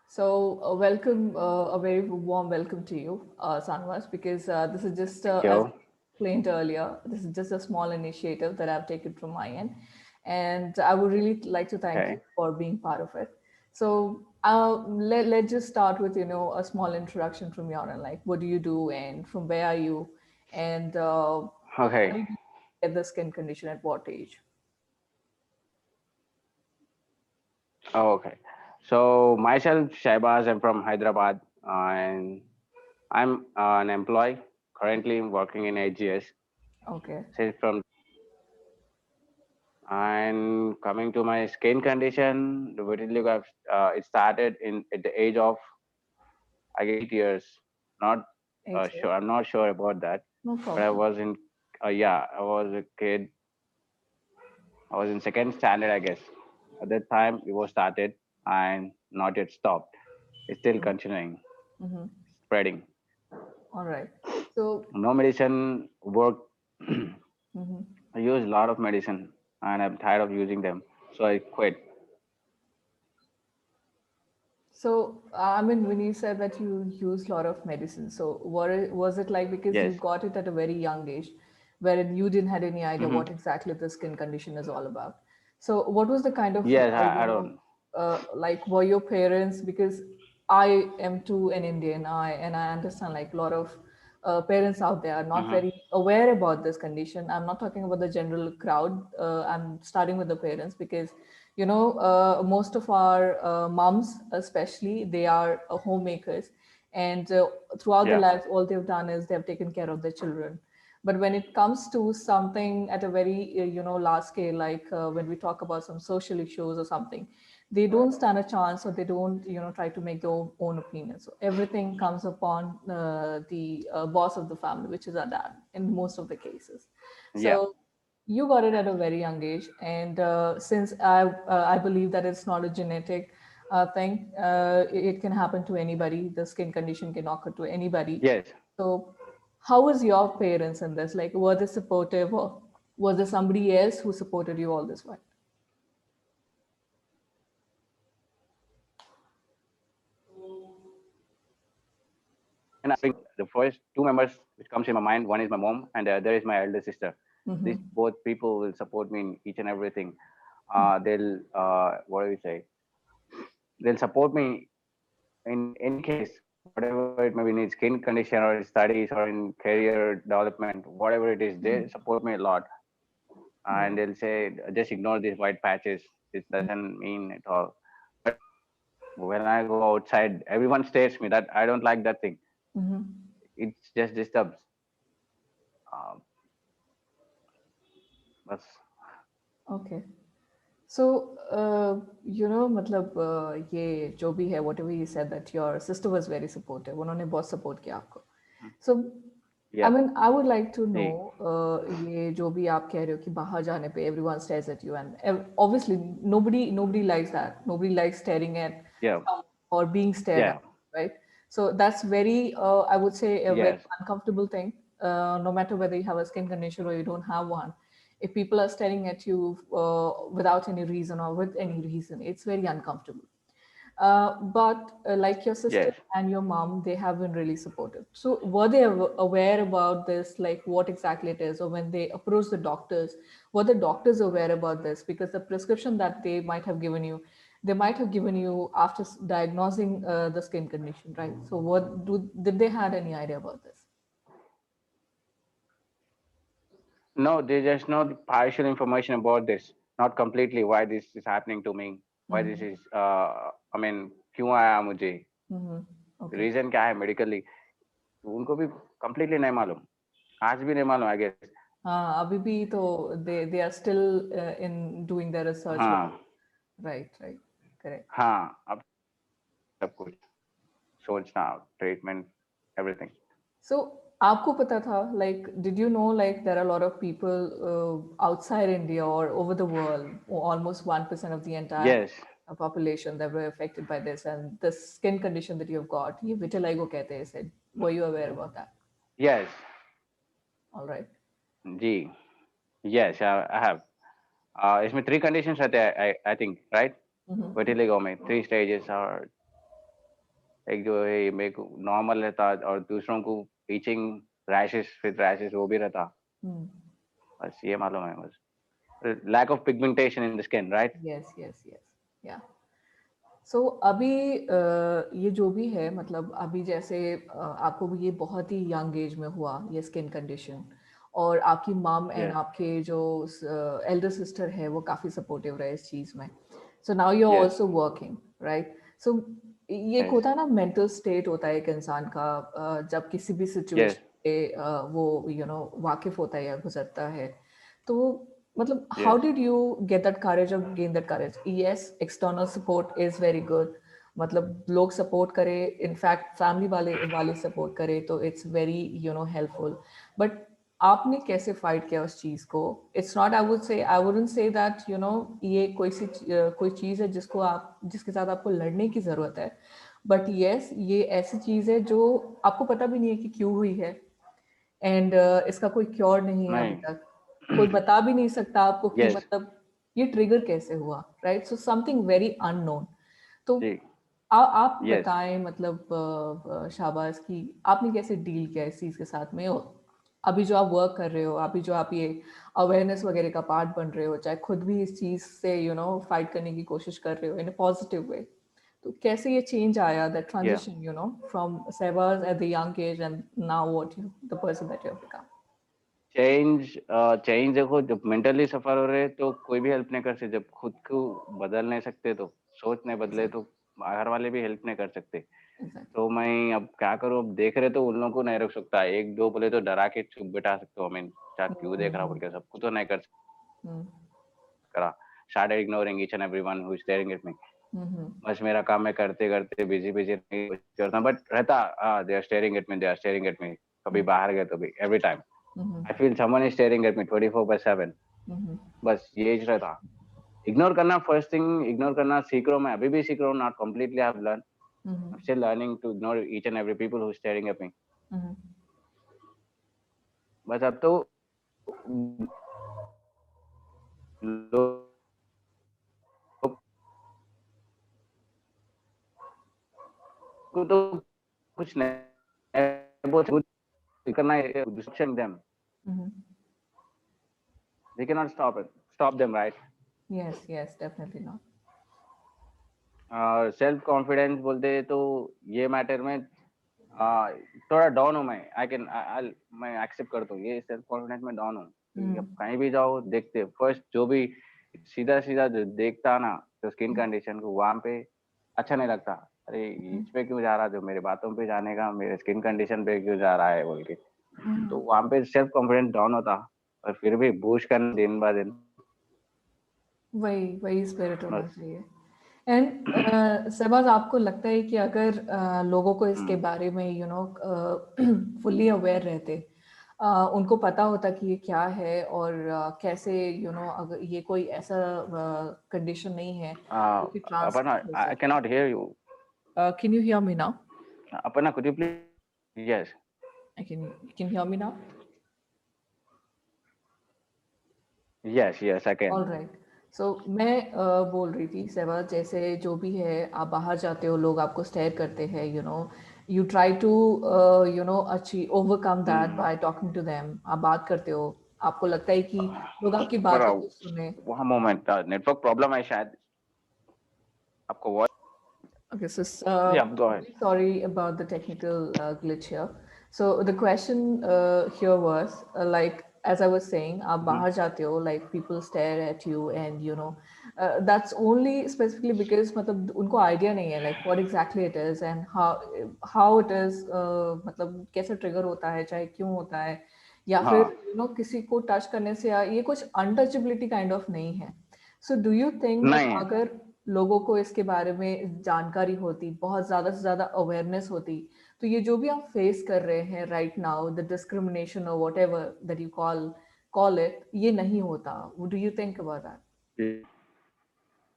So, welcome, a very warm welcome to you, Sanwas, because this is just, Thank as you. I explained earlier, this is just a small initiative that I've taken from my end. And I would really like to thank you Okay. for being part of it. So, let's just start with, a small introduction from your end. Like, what do you do and from where are you? And how Okay. did you get the skin condition at what age? Oh, okay. So myself, Shahbaz, I'm from Hyderabad, and I'm an employee. Currently, I'm working in AGS. Okay. Since from and coming to my skin condition, the vitiligo, it started in at the age of I guess 8 years. Not 8 years. sure. I'm not sure about that, No but I problem. was in. Yeah, I was a kid. I was in second standard, I guess. At that time, it was started and not yet stopped. It's still continuing, Mm-hmm. spreading. All right. So, No medicine worked. mhm. I used a lot of medicine and I'm tired of using them. So I quit. So, I mean, when you said that you use a lot of medicine, so was it like because you Yes. got it at a very young age, wherein you didn't had any idea Hmm. what exactly the skin condition is all about? So, what was the kind of, Yes, I don't. like were your parents? Because I am too an Indian, I understand like a lot of parents out there are not Hmm. very aware about this condition. I'm not talking about the general crowd. I'm starting with the parents because most of our moms especially they are homemakers, and throughout their Yeah. lives all they've done is they've taken care of their children. But when it comes to something at a very large scale, like when we talk about some social issues or something, they don't stand a chance, or they don't try to make their own opinions. So everything comes upon the boss of the family, which is our dad in most of the cases. Yeah. So you got it at a very young age, and since I believe that it's not a genetic thing, it can happen to anybody. The skin condition can occur to anybody. Yes. So how was your parents in this? Like, were they supportive, or was there somebody else who supported you all this while? When I think the first two members which comes in my mind, one is my mom and the other is my elder sister. These Mm-hmm. both people will support me in each and everything. They'll what do you say? They'll support me in any case, whatever it may be, in skin condition or in studies or in career development, whatever it is, they support me a lot. Right. And they'll say, just ignore these white patches. This doesn't mean at all. But when I go outside, everyone stares me that I don't like that thing. Mm-hmm. It just disturbs. Um, but Okay. So, मतलब ये जो भी है, whatever you said that your sister was very supportive, उन्होंने बहुत support किया आपको. So, I yeah, mean, I would like to know, hey, ये जो भी आप कह रहे हो कि बाहर जाने पे everyone stares at you, and obviously nobody likes that. Nobody likes staring at yeah, someone or being stared yeah, at, right? So that's very, I would say, a very yes, uncomfortable thing. No matter whether you have a skin condition or you don't have one, if people are staring at you without any reason or with any reason, it's very uncomfortable. But like your sister yes. and your mom, they have been really supportive. So were they aware about this, like what exactly it is, or when they approached the doctors, were the doctors aware about this? Because the prescription that they might have given you, they might have given you after diagnosing the skin condition, right? So did they had any idea about this? No, they just know the partial information about this, not completely why this is happening to me, why this Mm-hmm. is, I mean, क्यों आया मुझे, Mm-hmm. Okay. Reason क्या है medically, उनको भी completely नहीं मालूम, आज भी नहीं मालूम आई गेस. हाँ अभी भी तो they are still in doing their research work. हाँ, Right, correct. हाँ, अब सब कुछ सोचना, ट्रीटमेंट, एवरीथिंग. So आपको पता था, like did you know like there are a lot of people outside India or over the world, or almost 1% of the entire Yes, population that were affected by this, and the skin condition that you've got, ये vitiligo कहते हैं इसे. Were you aware about that? yes, All right. Ji, yes, I have. इसमें three conditions रहते हैं, I think, right? Mm-hmm. Vitiligo में three stages are. एक जो है मेरे को नॉर्मल रहता और दूसरों को इचिंग, रैशेस, फिर रैशेस वो भी रहता। हम्म। बस ये मालूम है बस। Lack of pigmentation in the skin, right? Yes yes yes, yeah. So अभी ये जो भी है, मतलब अभी जैसे आपको भी ये बहुत ही यंग एज में हुआ ये स्किन कंडीशन, और आपकी मम एंड यस, आपके जो एल्डर सिस्टर है वो काफ़ी सपोर्टिव रहे इस चीज़ में। So now you are yes, also working, right? So ये एक यस, होता है ना मेंटल स्टेट होता है एक इंसान का, जब किसी भी यस, सिचुएशन से वो वाकिफ होता है या गुजरता है, तो मतलब how yes, did you get that courage or gain that courage? Yes, external support is very good, मतलब लोग सपोर्ट करे, इनफैक्ट फैमिली वाले वाले सपोर्ट करे तो इट्स वेरी हेल्पफुल, बट आपने कैसे फाइट किया उस चीज को? It's not, I wouldn't say that ये कोई चीज है जिसके साथ आपको लड़ने की जरूरत है, बट यस ये ऐसी चीज है जो आपको पता भी नहीं है कि क्यों हुई है, एंड इसका कोई क्योर नहीं है अभी नहीं, तक, कोई बता भी नहीं सकता आपको कि यस, मतलब ये ट्रिगर कैसे हुआ, right? So something very unknown. तो जी, आप यस। बताएं, मतलब शाहबाज की आपने कैसे डील किया इस चीज के साथ में, और अभी जो आप वर्क कर रहे हो, अभी जो आप ये अवेयरनेस वगैरह का पार्ट बन रहे हो, चाहे खुद भी इस चीज से फाइट करने की कोशिश कर रहे हो इन अ पॉजिटिव वे, तो कैसे ये चेंज आया, दैट या transition from Sebas at the young age and now the person that you have become? Change, change देखो, जब मेंटली सफर हो रहे तो कोई भी हेल्प नहीं कर सकते। जब खुद को बदल नहीं सकते तो सोच नहीं बदले तो Exactly, बाहर वाले भी हेल्प नहीं कर सकते। exactly. तो मैं अब क्या करूँ? अब देख रहे तो उन लोगों को नहीं रोक सकता। एक दो बोले तो डरा के चुप बिठा सकते हो। क्या क्यों देख रहा बोल Mm-hmm. के, सबको तो नहीं कर Mm-hmm. सकता। Started ignoring each and everyone who is staring at me. Mm-hmm. बस मेरा काम मैं करते करते बिजी बिजी करता, बट रहता, they are staring at me, they are staring at me. कभी बाहर गए तो भी every time Mm-hmm. I feel someone is staring at me 24/7। Mm-hmm. बस ये रहता। इग्नोर करना, फर्स्ट थिंग इग्नोर करना सीख रहा हूँ मैं, अभी भी सीख रहा हूँ। Not completely I have learn, Mm-hmm. I'm still learning to ignore each and every people who is staring at me. Mm-hmm. बस अब तो लोग को तो कुछ नहीं बोल सकते, करना है disruption them. Mm-hmm. They cannot stop them, right? Yes, yes, definitely not. Self confidence बोलते हैं तो ये मैटर में थोड़ा डाउन हूँ मैं। मैं एक्सेप्ट करता हूँ ये सेल्फ कॉन्फिडेंस में डाउन हूँ, क्योंकि Mm-hmm. अब कहीं भी जाओ देखते फर्स्ट जो भी सीधा सीधा जो देखता ना, तो स्किन कंडीशन को वहां पे अच्छा नहीं लगता। अरे इस पे क्यों जा रहा, जो मेरे बातों पे जाने का मेरे स्किन कंडीशन पे क्यों जा रहा है बोल के, तो Mm-hmm. वहां पे सेल्फ कॉन्फिडेंस डाउन होता। और फिर भी बूस्ट करना दिन ब दिन वही वही स्पिरिट होना बस। चाहिए। एंड सहबाज, आपको लगता है कि अगर लोगों को इसके हम्म, बारे में फुल्ली अवेयर रहते, उनको पता होता कि ये क्या है, और कैसे अगर ये कोई ऐसा कंडीशन नहीं है जो कि अपना ट्रांसमिट हो आई सके। Can not hear you. Can you hear me now? अपना could you please? Yes, I can hear me now? yes, yes, I can. All right. So मैं बोल रही थी सहबाज, जैसे जो भी है आप बाहर जाते हो, लोग आपको स्टेयर करते हैं, यू ट्राई टू अच्छी overcome that Hmm. By talking to them, आप बात करते हो, आपको लगता है कि लोग आपकी पर बातों को सुने। वहाँ मोमेंट नेटवर्क प्रॉब्लम है शायद, आपको वॉइस। Okay, so जी, आप go ahead. really sorry about the technical glitch here. So the question here was like, as I was saying, आप बाहर जाते हो, like people stare at you, and that's only specifically because मतलब उनको idea नहीं है like what exactly it is and how it is, मतलब कैसे trigger होता है, चाहे क्यों होता है, या फिर हाँ, किसी को टच करने से, या ये कुछ अनटचेबिलिटी काइंड ऑफ नहीं है। So do you think that नहीं है। अगर लोगों को इसके बारे में जानकारी होती, बहुत ज़्यादा से ज़्यादा अवेयरनेस होती, तो ये जो भी हम फेस कर रहे हैं राइट नाउ, द डिस्क्रिमिनेशन और what ever that you call it, ये नहीं होता? Do you think about that?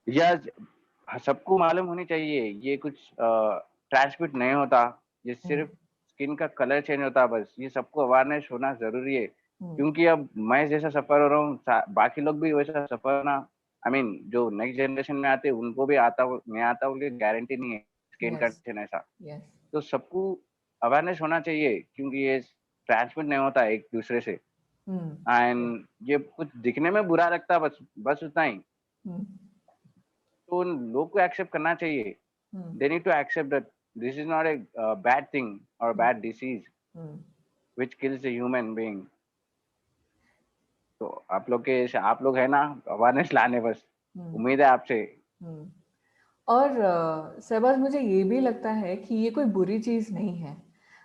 या सबको मालूम होनी चाहिए, ये कुछ ट्रांसमिट नहीं होता, ये सिर्फ स्किन का कलर चेंज होता है बस। ये सबको अवेयरनेस होना जरूरी है, क्योंकि अब मैं जैसा सफर हो रहा हूँ बाकी लोग भी वैसा सफर ना। आई मीन जो नेक्स्ट जनरेशन में आते हैं उनको भी आता नहीं आता बोल के गारंटी नहीं है। Skin Yes. कंडीशन ऐसा, Yes. तो सबको अवेयरनेस होना चाहिए क्योंकि ये ट्रांसमिट नहीं होता एक दूसरे से। Hmm. एंड ये कुछ दिखने में बुरा लगता है, बस बस उतना ही। Hmm. तो उन लोग को एक्सेप्ट करना चाहिए। Hmm. They need to accept that this is not a bad thing और bad disease Hmm. Which kills the human being. तो आप लोग है ना अवेयरनेस लाने, बस Hmm. उम्मीद है आपसे। Hmm. और सहबाज मुझे ये भी लगता है कि ये कोई बुरी चीज नहीं है।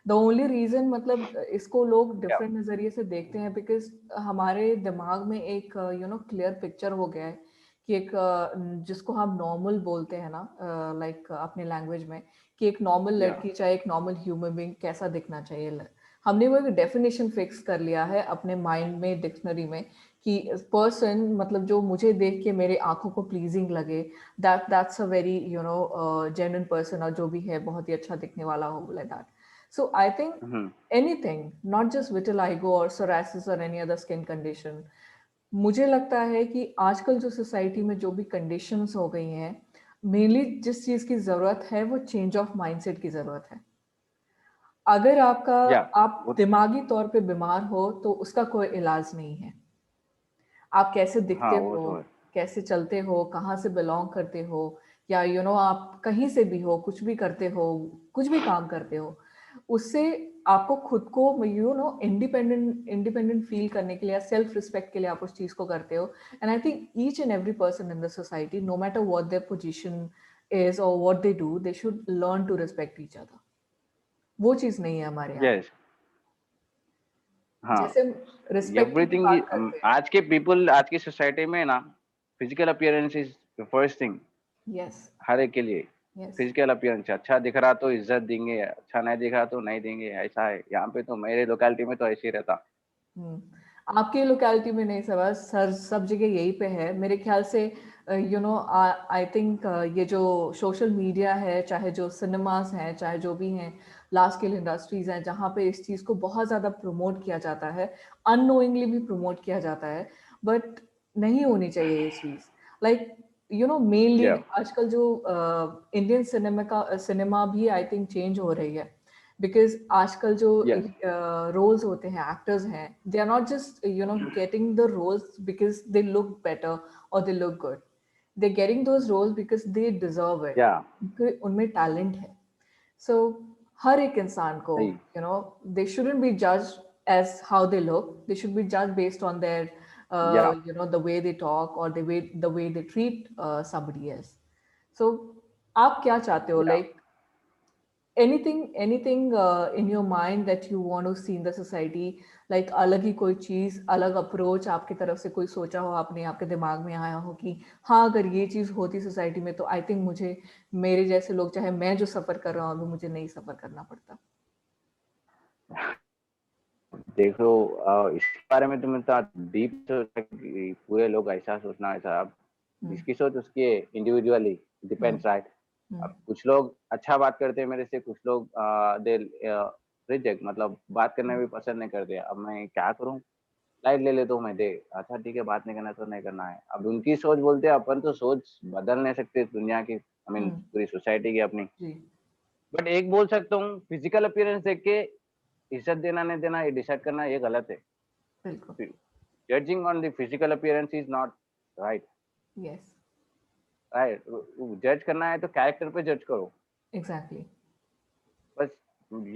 द ओनली रीजन मतलब इसको लोग या डिफरेंट नजरिए से देखते हैं बिकॉज हमारे दिमाग में एक क्लियर पिक्चर हो गया है कि एक जिसको हम नॉर्मल बोलते हैं ना, लाइक अपने लैंग्वेज में, कि एक नॉर्मल या लड़की चाहे एक नॉर्मल ह्यूमन बीइंग कैसा दिखना चाहिए। हमने वो एक डेफिनेशन फिक्स कर लिया है अपने माइंड में, डिक्शनरी में, कि पर्सन मतलब जो मुझे देख के मेरे आंखों को प्लीजिंग लगे, that's a very genuine person, और जो भी है बहुत ही अच्छा दिखने वाला हो, like that. So I think anything, not just vitiligo or psoriasis or any other skin condition, मुझे लगता है कि आजकल जो सोसाइटी में जो भी कंडीशंस हो गई हैं, मेनली जिस चीज की जरूरत है वो चेंज ऑफ माइंडसेट की जरूरत है। अगर या आप दिमागी तौर पे बीमार हो तो उसका कोई इलाज नहीं है। आप कैसे दिखते हाँ वो हो, तो है। कैसे चलते हो, कहाँ से बिलोंग करते हो, या आप कहीं से भी हो, कुछ भी करते हो, कुछ भी काम करते हो, उससे आपको खुद को इंडिपेंडेंट इंडिपेंडेंट फील करने के लिए, सेल्फ रिस्पेक्ट के लिए आप उस चीज को करते हो। And I think each and every person in the society, no matter what their position is और what they do, they should learn to respect each other. वो चीज नहीं है हमारे यहाँ। यस, हाँ, जैसे रिस्पेक्ट की भी एवरीथिंग बात करते हैं। आज की सोसाइटी में ना physical appearance is the first thing. Yes. हर एक के लिए यस। फिजिकल अपीयरेंस अच्छा दिख रहा तो इज्जत देंगे, अच्छा नहीं दिख रहा तो नहीं देंगे, ऐसा है यहाँ पे। तो मेरे लोकेलिटी में तो ऐसे ही रहता। आपकी लोकेलिटी में नहीं सर, सर सब जगह यही पे है मेरे ख्याल से। आई थिंक ये जो सोशल मीडिया है, चाहे जो सिनेमास हैं, चाहे जो भी हैं, लार्ज स्केल इंडस्ट्रीज हैं, जहाँ पे इस चीज़ को बहुत ज़्यादा प्रमोट किया जाता है, अननोइंगली भी प्रमोट किया जाता है, बट नहीं होनी चाहिए ये चीज़। लाइक मेनली या आजकल जो इंडियन सिनेमा भी आई थिंक चेंज हो रही है, बिकॉज आजकल जो यस रोल्स होते हैं, एक्टर्स हैं, they are not just getting the roles because they look better और they look good, they getting those roles because they deserve it, या क्योंकि उनमें टैलेंट है। सो हर एक इंसान को सही दे shouldn't be judged as how they look, they should be judged based on their या the way they talk, or the way they treat somebody else. So आप क्या चाहते हो, या like anything in your mind that you want to see in the society, like अलग ही कोई चीज, अलग अप्रोच आपकी तरफ से कोई सोचा हो आपने, आपके दिमाग में आया हो कि हाँ अगर ये चीज होती सोसाइटी में तो आई थिंक मुझे, मेरे जैसे लोग, चाहे मैं जो सफर कर रहा हूँ अभी, मुझे नहीं सफर करना पड़ता। देखो इसके बारे में तुमने तो डीप सोचा कि पूरे लोग ऐसा सोचना ऐसा। अब हम्म। जिसकी सोच उसकी इंडिविजुअली डिपेंड्स, राइट। हम्म। अब कुछ लोग अच्छा बात करते हैं मेरे से, कुछ लोग दे रिजेक्ट, मतलब बात करना भी पसंद नहीं करते। अब मैं क्या करूं, लाइट ले लेता हूँ मैं, दे अच्छा ठीक है, बात नहीं करना तो नहीं करना है। अब उनकी सोच बोलते हैं, अपन तो सोच बदल नहीं सकते दुनिया की, आई मीन हम्म। पूरी सोसाइटी की अपनी। जी। बट एक बोल सकता हूँ, फिजिकल अपीयरेंस देख के इज्जत देना नहीं देना ये डिसाइड करना ये गलत है। बिल्कुल। Judging on the physical appearance is not right. Yes. Right, जज करना है तो कैरेक्टर पे जज करो एग्जैक्टली। बस।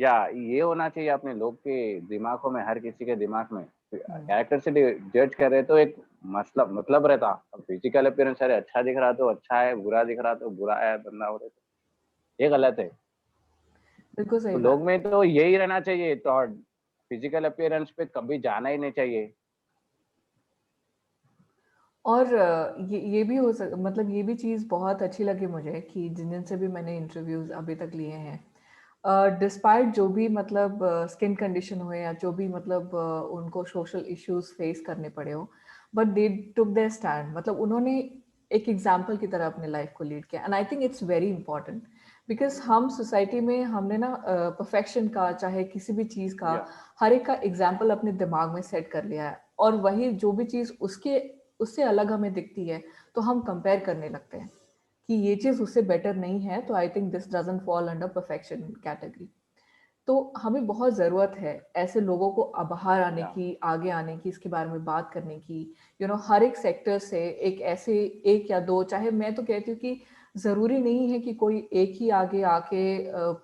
या ये होना चाहिए अपने लोग के दिमागों में, हर किसी के दिमाग में। कैरेक्टर से जज कर रहे तो एक मतलब रहता। अब फिजिकल अपीयरेंस अरे अच्छा दिख रहा तो अच्छा है, बुरा दिख रहा तो बुरा है, बंदा हो रहे तो ये गलत है। बिल्कुल तो सही लोग बात। में तो यही रहना चाहिए, तो फिजिकल अपीयरेंस पे कभी जाना ही नहीं चाहिए। और ये भी हो सक मतलब ये भी चीज़ बहुत अच्छी लगी मुझे कि जिन जिन से भी मैंने इंटरव्यूज अभी तक लिए हैं, डिस्पाइट जो भी मतलब स्किन कंडीशन हो, या जो भी मतलब उनको सोशल इश्यूज फेस करने पड़े हो, but they took there stand, मतलब उन्होंने एक एग्जाम्पल की तरह अपने लाइफ को लीड किया। And I think it's very important, because हम सोसाइटी में हमने ना परफेक्शन का, चाहे किसी भी चीज़ का, या हर एक का एग्जाम्पल अपने दिमाग में सेट कर लिया है, और वही जो भी चीज़ उससे अलग हमें दिखती है तो हम कंपेयर करने लगते हैं कि ये चीज उससे बेटर नहीं है, तो I think this doesn't fall under perfection category. तो हमें बहुत ज़रूरत है ऐसे लोगों को बाहर आने Yeah. की, आगे आने की, इसके बारे में बात करने की। हर एक सेक्टर से एक ऐसे, एक या दो, चाहे मैं तो कहती हूँ कि ज़रूरी नहीं है कि कोई एक ही आगे आके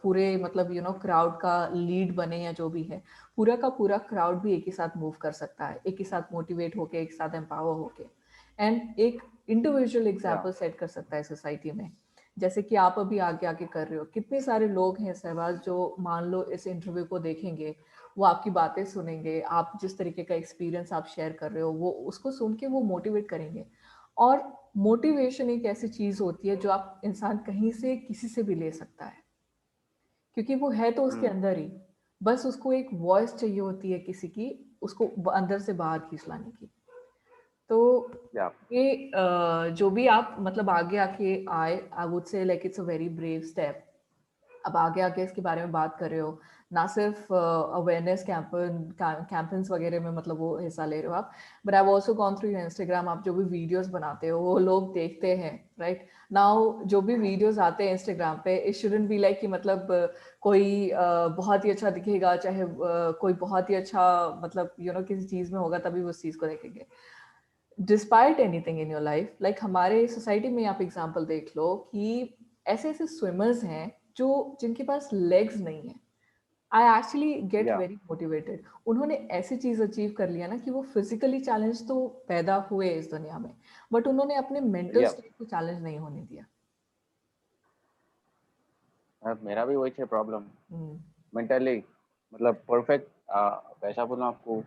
पूरे मतलब क्राउड का लीड बने या जो भी है। पूरा का पूरा क्राउड भी एक ही साथ मूव कर सकता है, एक ही साथ मोटिवेट होके, एक साथ एम्पावर होके, एंड एक इंडिविजुअल Yeah. एग्जाम्पल सेट कर सकता है सोसाइटी में। जैसे कि आप अभी आगे आगे कर रहे हो, कितने सारे लोग हैं सहबाज जो मान लो इस इंटरव्यू को देखेंगे, वो आपकी बातें सुनेंगे, आप जिस तरीके का एक्सपीरियंस आप शेयर कर रहे हो वो उसको सुन के वो मोटिवेट करेंगे। और मोटिवेशन एक ऐसी चीज होती है जो आप इंसान कहीं से किसी से भी ले सकता है, क्योंकि वो है तो उसके अंदर ही, बस उसको एक वॉइस चाहिए होती है किसी की, उसको अंदर से बाहर खींच लाने की। तो Yeah. ये जो भी आप मतलब आगे आके आए, आई वुड से like it's a very brave step. अब आगे आके इसके बारे में बात कर रहे हो, ना सिर्फ अवेयरनेस कैंपेन्स वगैरह में मतलब वो हिस्सा ले रहे हो आप, but I also gone through Instagram. आप जो भी वीडियोस बनाते हो वो लोग देखते हैं, राइट नाउ जो भी वीडियोस आते हैं इंस्टाग्राम पे, इट शुडंट बी लाइक कि मतलब कोई बहुत ही अच्छा दिखेगा, चाहे कोई बहुत ही अच्छा मतलब किसी चीज में होगा तभी वो उस चीज को देखेंगे। Despite anything in your life, like हमारे सोसाइटी में आप एग्जांपल देख लो कि ऐसे ऐसे स्विमर्स हैं जो जिनके पास लेग्स नहीं है। I actually get Yeah. Very motivated. उन्होंने ऐसी चीज अचीव कर लिया ना कि वो फिजिकली चैलेंज तो पैदा हुए इस दुनिया में, बट उन्होंने अपने मेंटल Yeah. स्टेट को चैलेंज नहीं होने दिया। मेरा भी वही है प्रॉब्लम हम्म, मेंटली। मतलब परफेक्ट, कैसा बोलूं आपको,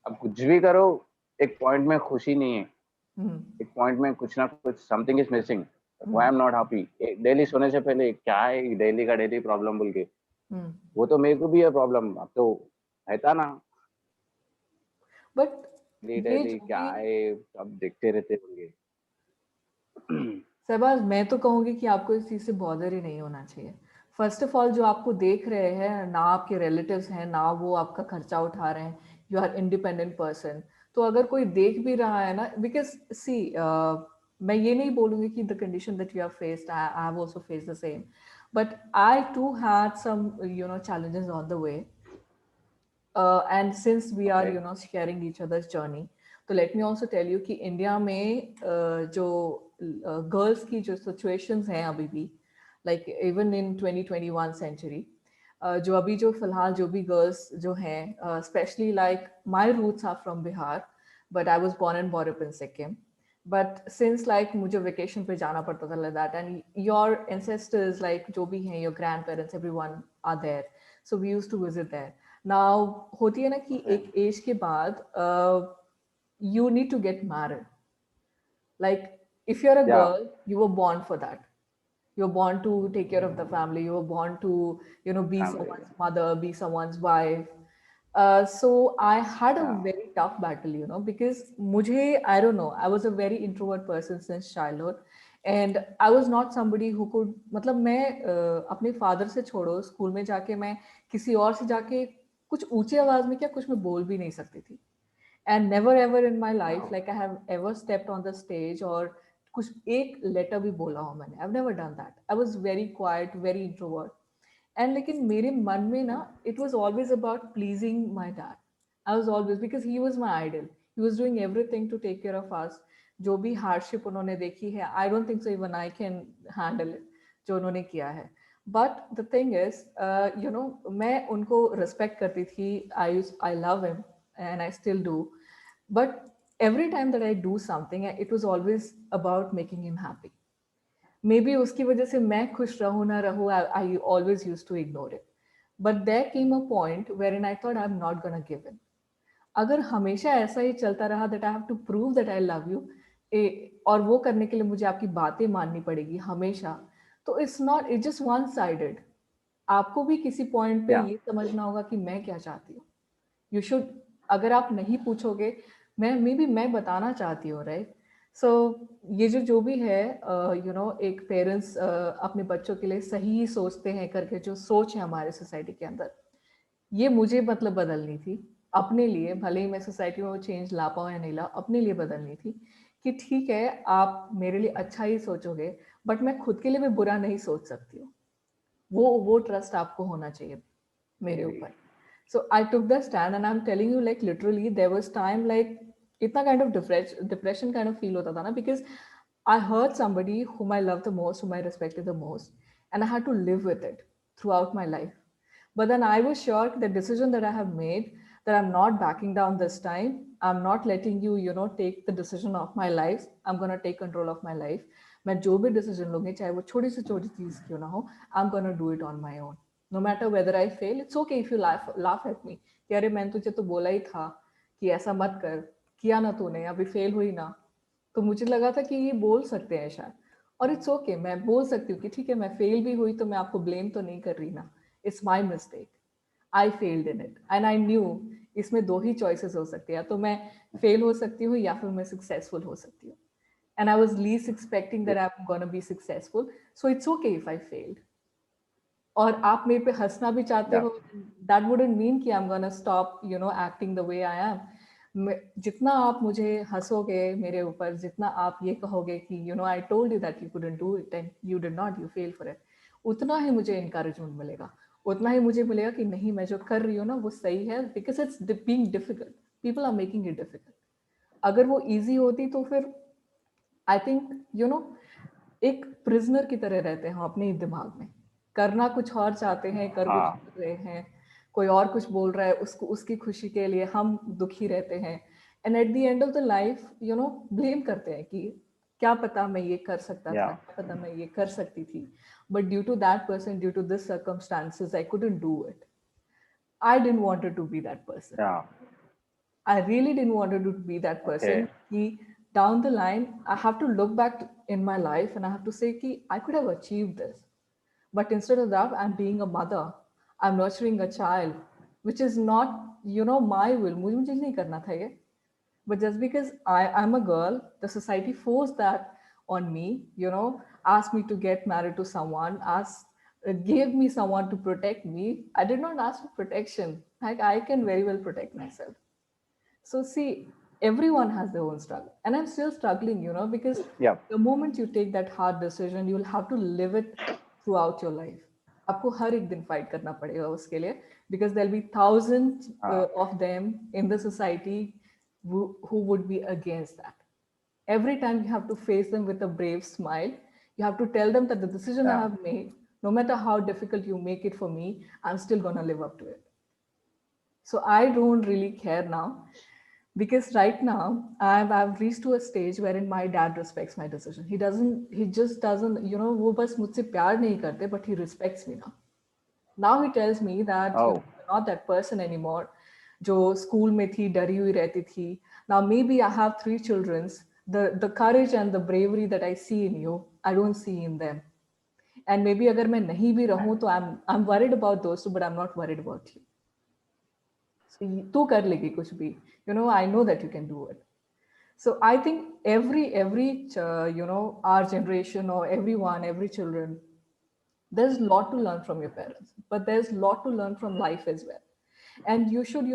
आप कुछ भी करो, एक पॉइंट में खुशी नहीं है, हम्म, एक पॉइंट में कुछ ना कुछ something is missing, why I hmm, am not happy. Daily सोने से पहले क्या है डेली का डेली प्रॉब्लम बोल के, हम्म। वो तो मेरे को भी है प्रॉब्लम, अब तो रहता ना। बट डेली ये डेली जो क्या भी है, सब देखते रहते होंगे। सहबाज, मैं तो कहूंगी कि आपको इस चीज से बॉदर ही नहीं होना चाहिए। फर्स्ट ऑफ ऑल जो आपको देख रहे हैं ना, आपके रिलेटिव्स हैं ना, वो आपका खर्चा उठा रहे हैं, यू आर इंडिपेंडेंट पर्सन। तो अगर कोई देख भी रहा है ना, बिकॉज सी मैं ये नहीं बोलूंगी कि the condition that you have faced, I have also faced the same, but I too had some challenges on the way, and since we are okay. sharing each other's journey, तो let me also tell you कि India में जो girls की जो situations हैं अभी भी, like even in 2021 century, जो अभी जो फिलहाल जो भी गर्ल्स जो हैं, specially like my roots are from Bihar, but I was born and brought up in Sikkim. But since like मुझे वेकेशन पे जाना पड़ता था like that, and your ancestors like जो भी हैं, your grandparents, everyone are there, so we used to visit there. Now होती है ना कि ओके। एक एज के बाद you need to get married. Like if you're a या। girl, you were born for that. You're born to take care of the family. You were born to, be family. someone's mother, be someone's wife. So I had a या। very tough battle, because I don't know, I was a very introvert person since childhood. And I was not somebody who could, मतलब मैं अपने father से छोड़ो, school में जाके मैं किसी और से जाके कुछ ऊंची आवाज में क्या, कुछ मैं बोल भी नहीं सकती थी। And never ever in my life like I have ever stepped on the stage और कुछ एक लेटर भी बोला हो मैंने, I've never done that. I was very quiet, very introvert. And लेकिन मेरे मन में ना, it was always about pleasing my dad. I was always, because he was my idol. He was doing everything to take care of us. जो भी hardship उन्होंने देखी है, I don't think so even I can handle it, जो उन्होंने किया है. But the thing is, मैं उनको respect करती थी. I love him and I still do. But every time that I do something, it was always about making him happy. Maybe उसकी वजह से मैं खुश रहूँ ना रहूँ, I always used to ignore it. But there came a point wherein I thought I'm not gonna give in. अगर हमेशा ऐसा ही चलता रहा that I have to prove that I love you, और वो करने के लिए मुझे आपकी बातें माननी पड़ेगी हमेशा, तो it's just one sided. आपको भी किसी पॉइंट पे या। ये समझना होगा कि मैं क्या चाहती हूँ। यू शुड, अगर आप नहीं पूछोगे, मैं बताना चाहती हूँ, राइट। सो ये जो भी है, एक पेरेंट्स अपने बच्चों के लिए सही ही सोचते हैं करके जो सोच है हमारे सोसाइटी के अंदर, ये मुझे मतलब बदलनी थी अपने लिए। भले ही मैं सोसाइटी में वो चेंज ला पाऊँ या नहीं ला, अपने लिए बदलनी थी कि ठीक है आप मेरे लिए अच्छा ही सोचोगे, बट मैं खुद के लिए भी बुरा नहीं सोच सकती हूँ. वो ट्रस्ट आपको होना चाहिए मेरे ऊपर. So I took the stand and I'm telling you, like literally there was time like इतना kind of depression kind of feel होता था ना, because I hurt somebody whom I love the most, whom I respected the most, and I had to live with it throughout my life. But then I was sure the decision that I have made, that I'm not backing down this time. I'm not letting you, take the decision of my life. I'm gonna take control of my life. मैं जो भी decision लूंगी, चाहे वो छोटी से छोटी चीज क्यों ना हो, I'm gonna do it on my own. No matter whether I fail, it's okay if you laugh at me. कि अरे मैंने तुझे तो बोला ही था कि ऐसा मत कर, किया ना तूने, अभी फेल हुई ना. तो मुझे लगा था कि ये बोल सकते हैं शायद, और इट्स ओके, मैं बोल सकती हूँ कि ठीक है, मैं फेल भी हुई तो मैं आपको ब्लेम तो नहीं कर रही ना. It's my mistake, I failed in it and I knew. इसमें दो ही चॉइसेस हो सकती है, तो मैं फेल हो सकती हूँ या फिर मैं सक्सेसफुल हो सकती हूँ. And I was least expecting that I am gonna be successful, so it's okay if I failed. और आप मेरे पे हंसना भी चाहते हो, दैट वुडंट मीन कि आई am gonna stop acting the way I am. जितना आप मुझे हंसोगे मेरे ऊपर, जितना आप ये कहोगे कि I told you that you couldn't do it and you did not, you fail for it, उतना ही मुझे इनकरेजमेंट मिलेगा. उतना ही मुझे मिलेगा कि नहीं, मैं जो कर रही हूँ ना वो सही है, because it's being difficult, people are making it difficult. अगर वो ईजी होती तो फिर आई थिंक एक प्रिजनर की तरह रहते हैं हम अपने ही दिमाग में. करना कुछ और चाहते हैं, कर कुछ कर रहे हैं, कोई और कुछ बोल रहा है, उसको उसकी खुशी के लिए हम दुखी रहते हैं. And at the end of the life blame करते हैं कि क्या पता मैं ये कर सकता था, क्या पता मैं ये कर सकती थी, but due to that person, due to this circumstances, I couldn't do it. I didn't wanted to be that person. I really didn't want to be that person. Ki down the line, I have to look back in my life and I have to say ki I could have achieved this. But instead of that, I'm being a mother. I'm nurturing a child, which is not, my will. मुझे नहीं करना था ये. But just because I'm a girl, the society forced that on me, asked me to get married to someone, gave me someone to protect me. I did not ask for protection. Like, I can very well protect myself. So see, everyone has their own struggle. And I'm still struggling, because the moment you take that hard decision, you'll have to live it throughout your life. आपको हर एक दिन fight करना पड़ेगा उसके लिए, because there'll be thousands of them in the society who would be against that. Every time you have to face them with a brave smile. You have to tell them that the decision I have made, no matter how difficult you make it for me, I'm still going to live up to it. So I don't really care now, because right now I've reached to a stage wherein my dad respects my decision. He just doesn't, वो बस मुझसे प्यार नहीं करते, but he respects me now. Now he tells me that you're not that person anymore, जो school में थी, डरी हुई रहती थी. Now maybe I have 3 children. The courage and the bravery that I see in you, I don't see in them. And maybe अगर मैं नहीं भी रहूं तो I'm worried about those two, but I'm not worried about you. So तू कर लेगी कुछ भी. I know that you can do it. So I think every our generation or everyone, every children, there's a lot to learn from your parents, but there's a lot to learn from life as well. And you should,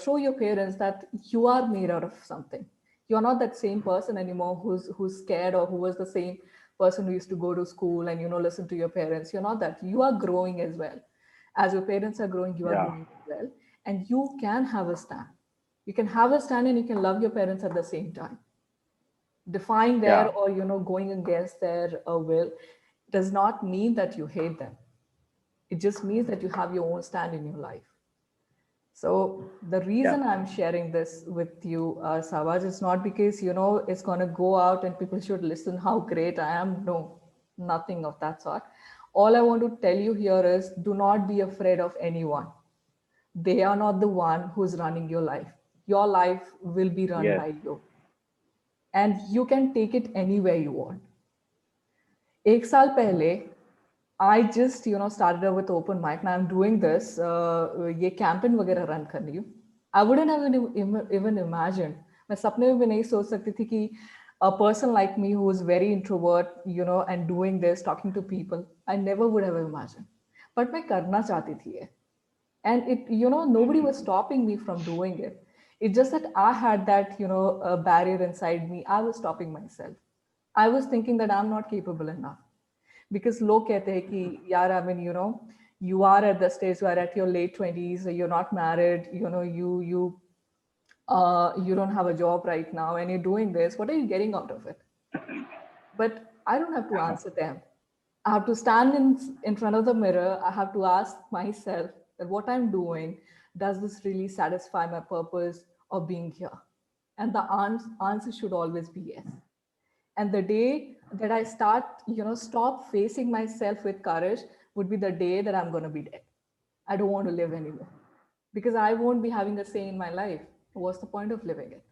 show your parents that you are made out of something. You're not that same person anymore who's scared, or who was the same person who used to go to school and listen to your parents. You're not that. You are growing as well. As your parents are growing, you are growing as well, and you can have a stand. You can have a stand and you can love your parents at the same time. Defying their or going against their will does not mean that you hate them. It just means that you have your own stand in your life. So the reason I'm sharing this with you, Savaj, is not because it's going to go out and people should listen how great I am. No, nothing of that sort. All I want to tell you here is, do not be afraid of anyone. They are not the one who's running your life. Your life will be run by you, and you can take it anywhere you want. एक साल पहले, I just started out with open mic. Now I'm doing this ये campaign वगैरह run कर रही हूँ. I wouldn't have even imagined. मैं सपने में भी नहीं सोच सकती थी कि a person like me who is very introvert, and doing this, talking to people, I never would have imagined. But मैं करना चाहती थी ये. And it, nobody was stopping me from doing it. It's just that I had that, a barrier inside me. I was stopping myself. I was thinking that I'm not capable enough because लोग कहते हैं कि यार I mean you are at the stage, you are at your late 20s, you're not married, you don't have a job right now and you're doing this, what are you getting out of it? But I don't have to answer them. I have to stand in front of the mirror. I have to ask myself that what I'm doing, does this really satisfy my purpose of being here? And the answer should always be yes. And the day that I start, stop facing myself with courage would be the day that I'm going to be dead. I don't want to live anymore because I won't be having a say in my life. What's the point of living it?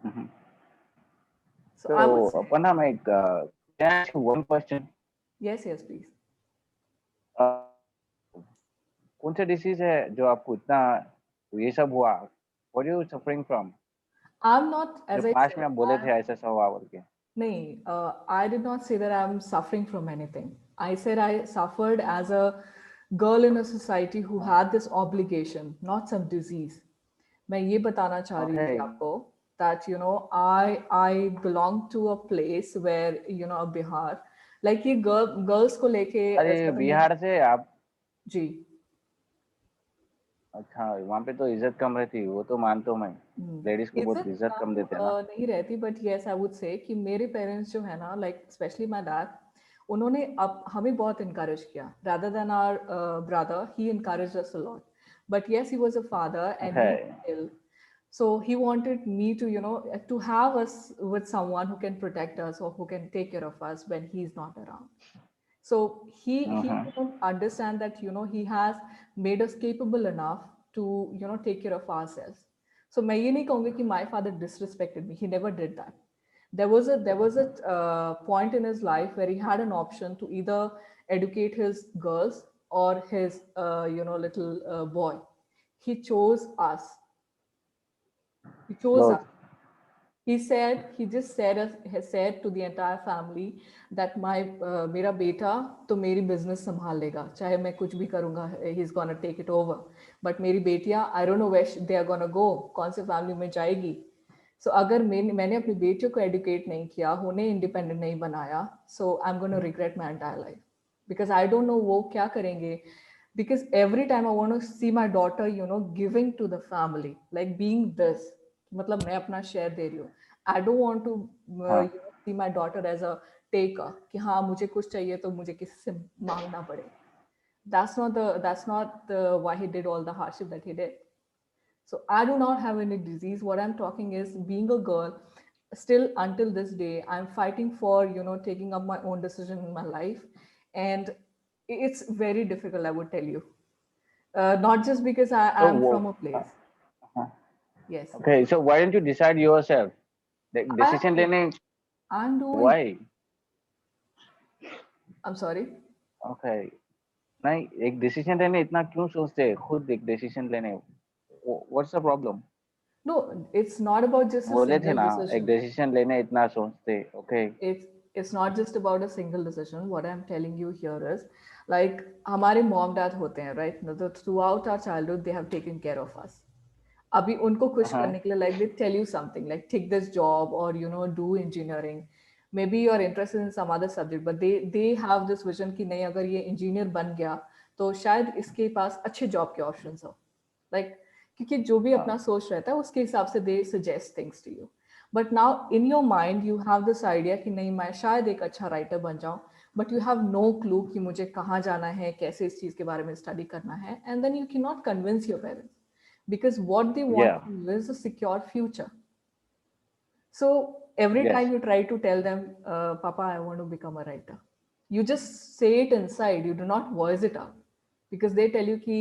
Mhm. So I would say, Aparna, can I ask you one question? yes, please. Uh, कौन सा disease है जो आपको इतना ये सब हुआ? What are you suffering from? I'm not, जो as I पास्ट said, में आप बोले थे ऐसा सब हुआ बोल के. no, I did not say that I'm suffering from anything. I said I suffered as a girl in a society who had this obligation, not some disease. मैं ये बताना चाह रही थी Okay. आपको that I belong to a place where Bihar, like ये girls को लेके अरे ऐसा तो नहीं बिहार से आप? जी. अच्छा, वहाँ पे तो इज्जत कम रहती, वो तो मानता हूँ मैं. लेडीज को बहुत इज्जत कम देते हैं ना. नहीं रहती, बट यस आई वुड से कि मेरे पेरेंट्स जो है ना, लाइक स्पेशली माय डैड, उन्होंने अब हमें बहुत इनकरेज किया rather than our brother. He encouraged us a lot, but yes, he was a father and he Okay. was ill, so he wanted me to to have us with someone who can protect us or who can take care of us when he's not around. So he Uh-huh. couldn't understand that he has made us capable enough to take care of ourselves. So मैं ये नहीं कहूँगी कि my father disrespected me. He never did that. There was a point in his life where he had an option to either educate his girls or his little boy. He chose us. He chose us. Both. He just said to the entire family that मेरा बेटा तो मेरी business संभाल लेगा, चाहे मैं कुछ भी करूँगा, he's gonna take it over. But मेरी बेटियाँ, I don't know where they are gonna go, कौन से family में जाएगी. So अगर मैंने अपनी बेटियों को educate नहीं किया, उन्हें independent नहीं बनाया, so I'm gonna regret my entire life because I don't know वो क्या करेंगे. Because every time I want to see my daughter, giving to the family, like being this, मतलब मैं अपना share दे रही हूँ. I don't want to हाँ. see my daughter as a taker कि हाँ मुझे कुछ चाहिए तो मुझे किसी से मांगना पड़े. That's not the why he did all the hardship that he did. So I do not have any disease. What I'm talking is being a girl. Still until this day, I'm fighting for taking up my own decision in my life, and it's very difficult. I would tell you, not just because I So, am from a place. Yes, okay, so why don't you decide yourself? The decision I लेने. I'm doing. Why? I'm sorry. Okay. नहीं, एक decision लेने इतना क्यों सोचते हैं? खुद एक डिसीजन लेने. What's the problem? No, it's not about just a बोले थे single ना, एक decision. डिसीजन लेने इतना सोचते. Okay. It's not just about a single decision. What I'm telling you here is, like हमारे mom dad होते हैं, right? Throughout our childhood, they have taken care of us. अभी उनको खुश Uh-huh. करने के लिए, like they tell you something, like take this job or do engineering. Maybe you're interested in some other subject, but they have this vision कि नहीं, अगर ये engineer बन गया तो शायद इसके पास अच्छे job के options हो. Like क्योंकि जो भी अपना सोच रहता है उसके हिसाब से they suggest things to you. But now in your mind you have this idea कि नहीं, मैं शायद एक अच्छा writer बन जाऊं, but you have no clue कि मुझे कहाँ जाना है, कैसे इस चीज के बारे में study करना है, and then you cannot convince your parents because what they want Yeah. from you is a secure future. So every Yes. time you try to tell them, Papa, I want to become a writer, you just say it inside, you do not voice it out because they tell you कि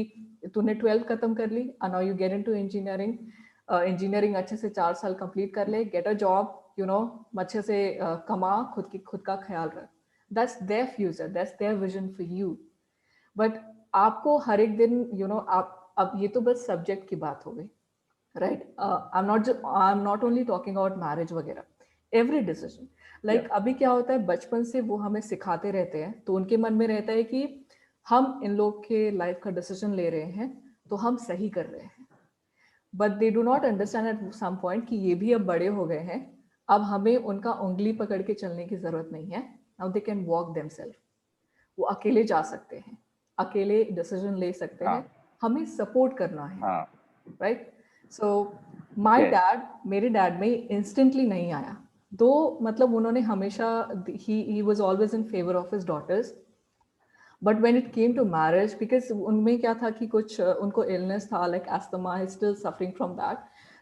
तूने 12th खत्म कर ली and now you get into engineering. Engineering अच्छे से 4 साल complete कर ले, get a job, अच्छे से कमा, खुद का ख्याल रख. That's their future, that's their vision for you. But आपको हर एक दिन आप अब ये तो बस सब्जेक्ट की बात हो गई, right? I'm not only talking about marriage वगैरह, every decision. Like अभी क्या होता है, बचपन से वो हमें सिखाते रहते हैं तो उनके मन में रहता है कि हम इन लोग के लाइफ का डिसीजन ले रहे हैं तो हम सही कर रहे हैं. But they do not understand at some point कि ये भी अब बड़े हो गए हैं, अब हमें उनका उंगली पकड़ के चलने की जरूरत नहीं है. Now they can walk themselves. वो अकेले जा सकते हैं, अकेले डिसीजन ले सकते हैं. हाँ हमें सपोर्ट करना है, हाँ right? So my yes dad, मेरे डैड में इंस्टेंटली नहीं आया. दो मतलब उन्होंने हमेशा, he was always in favour of his daughters. But when it came to marriage, because उनमें क्या था कि कुछ उनको इलनेस था, like asthma, he still suffering from that.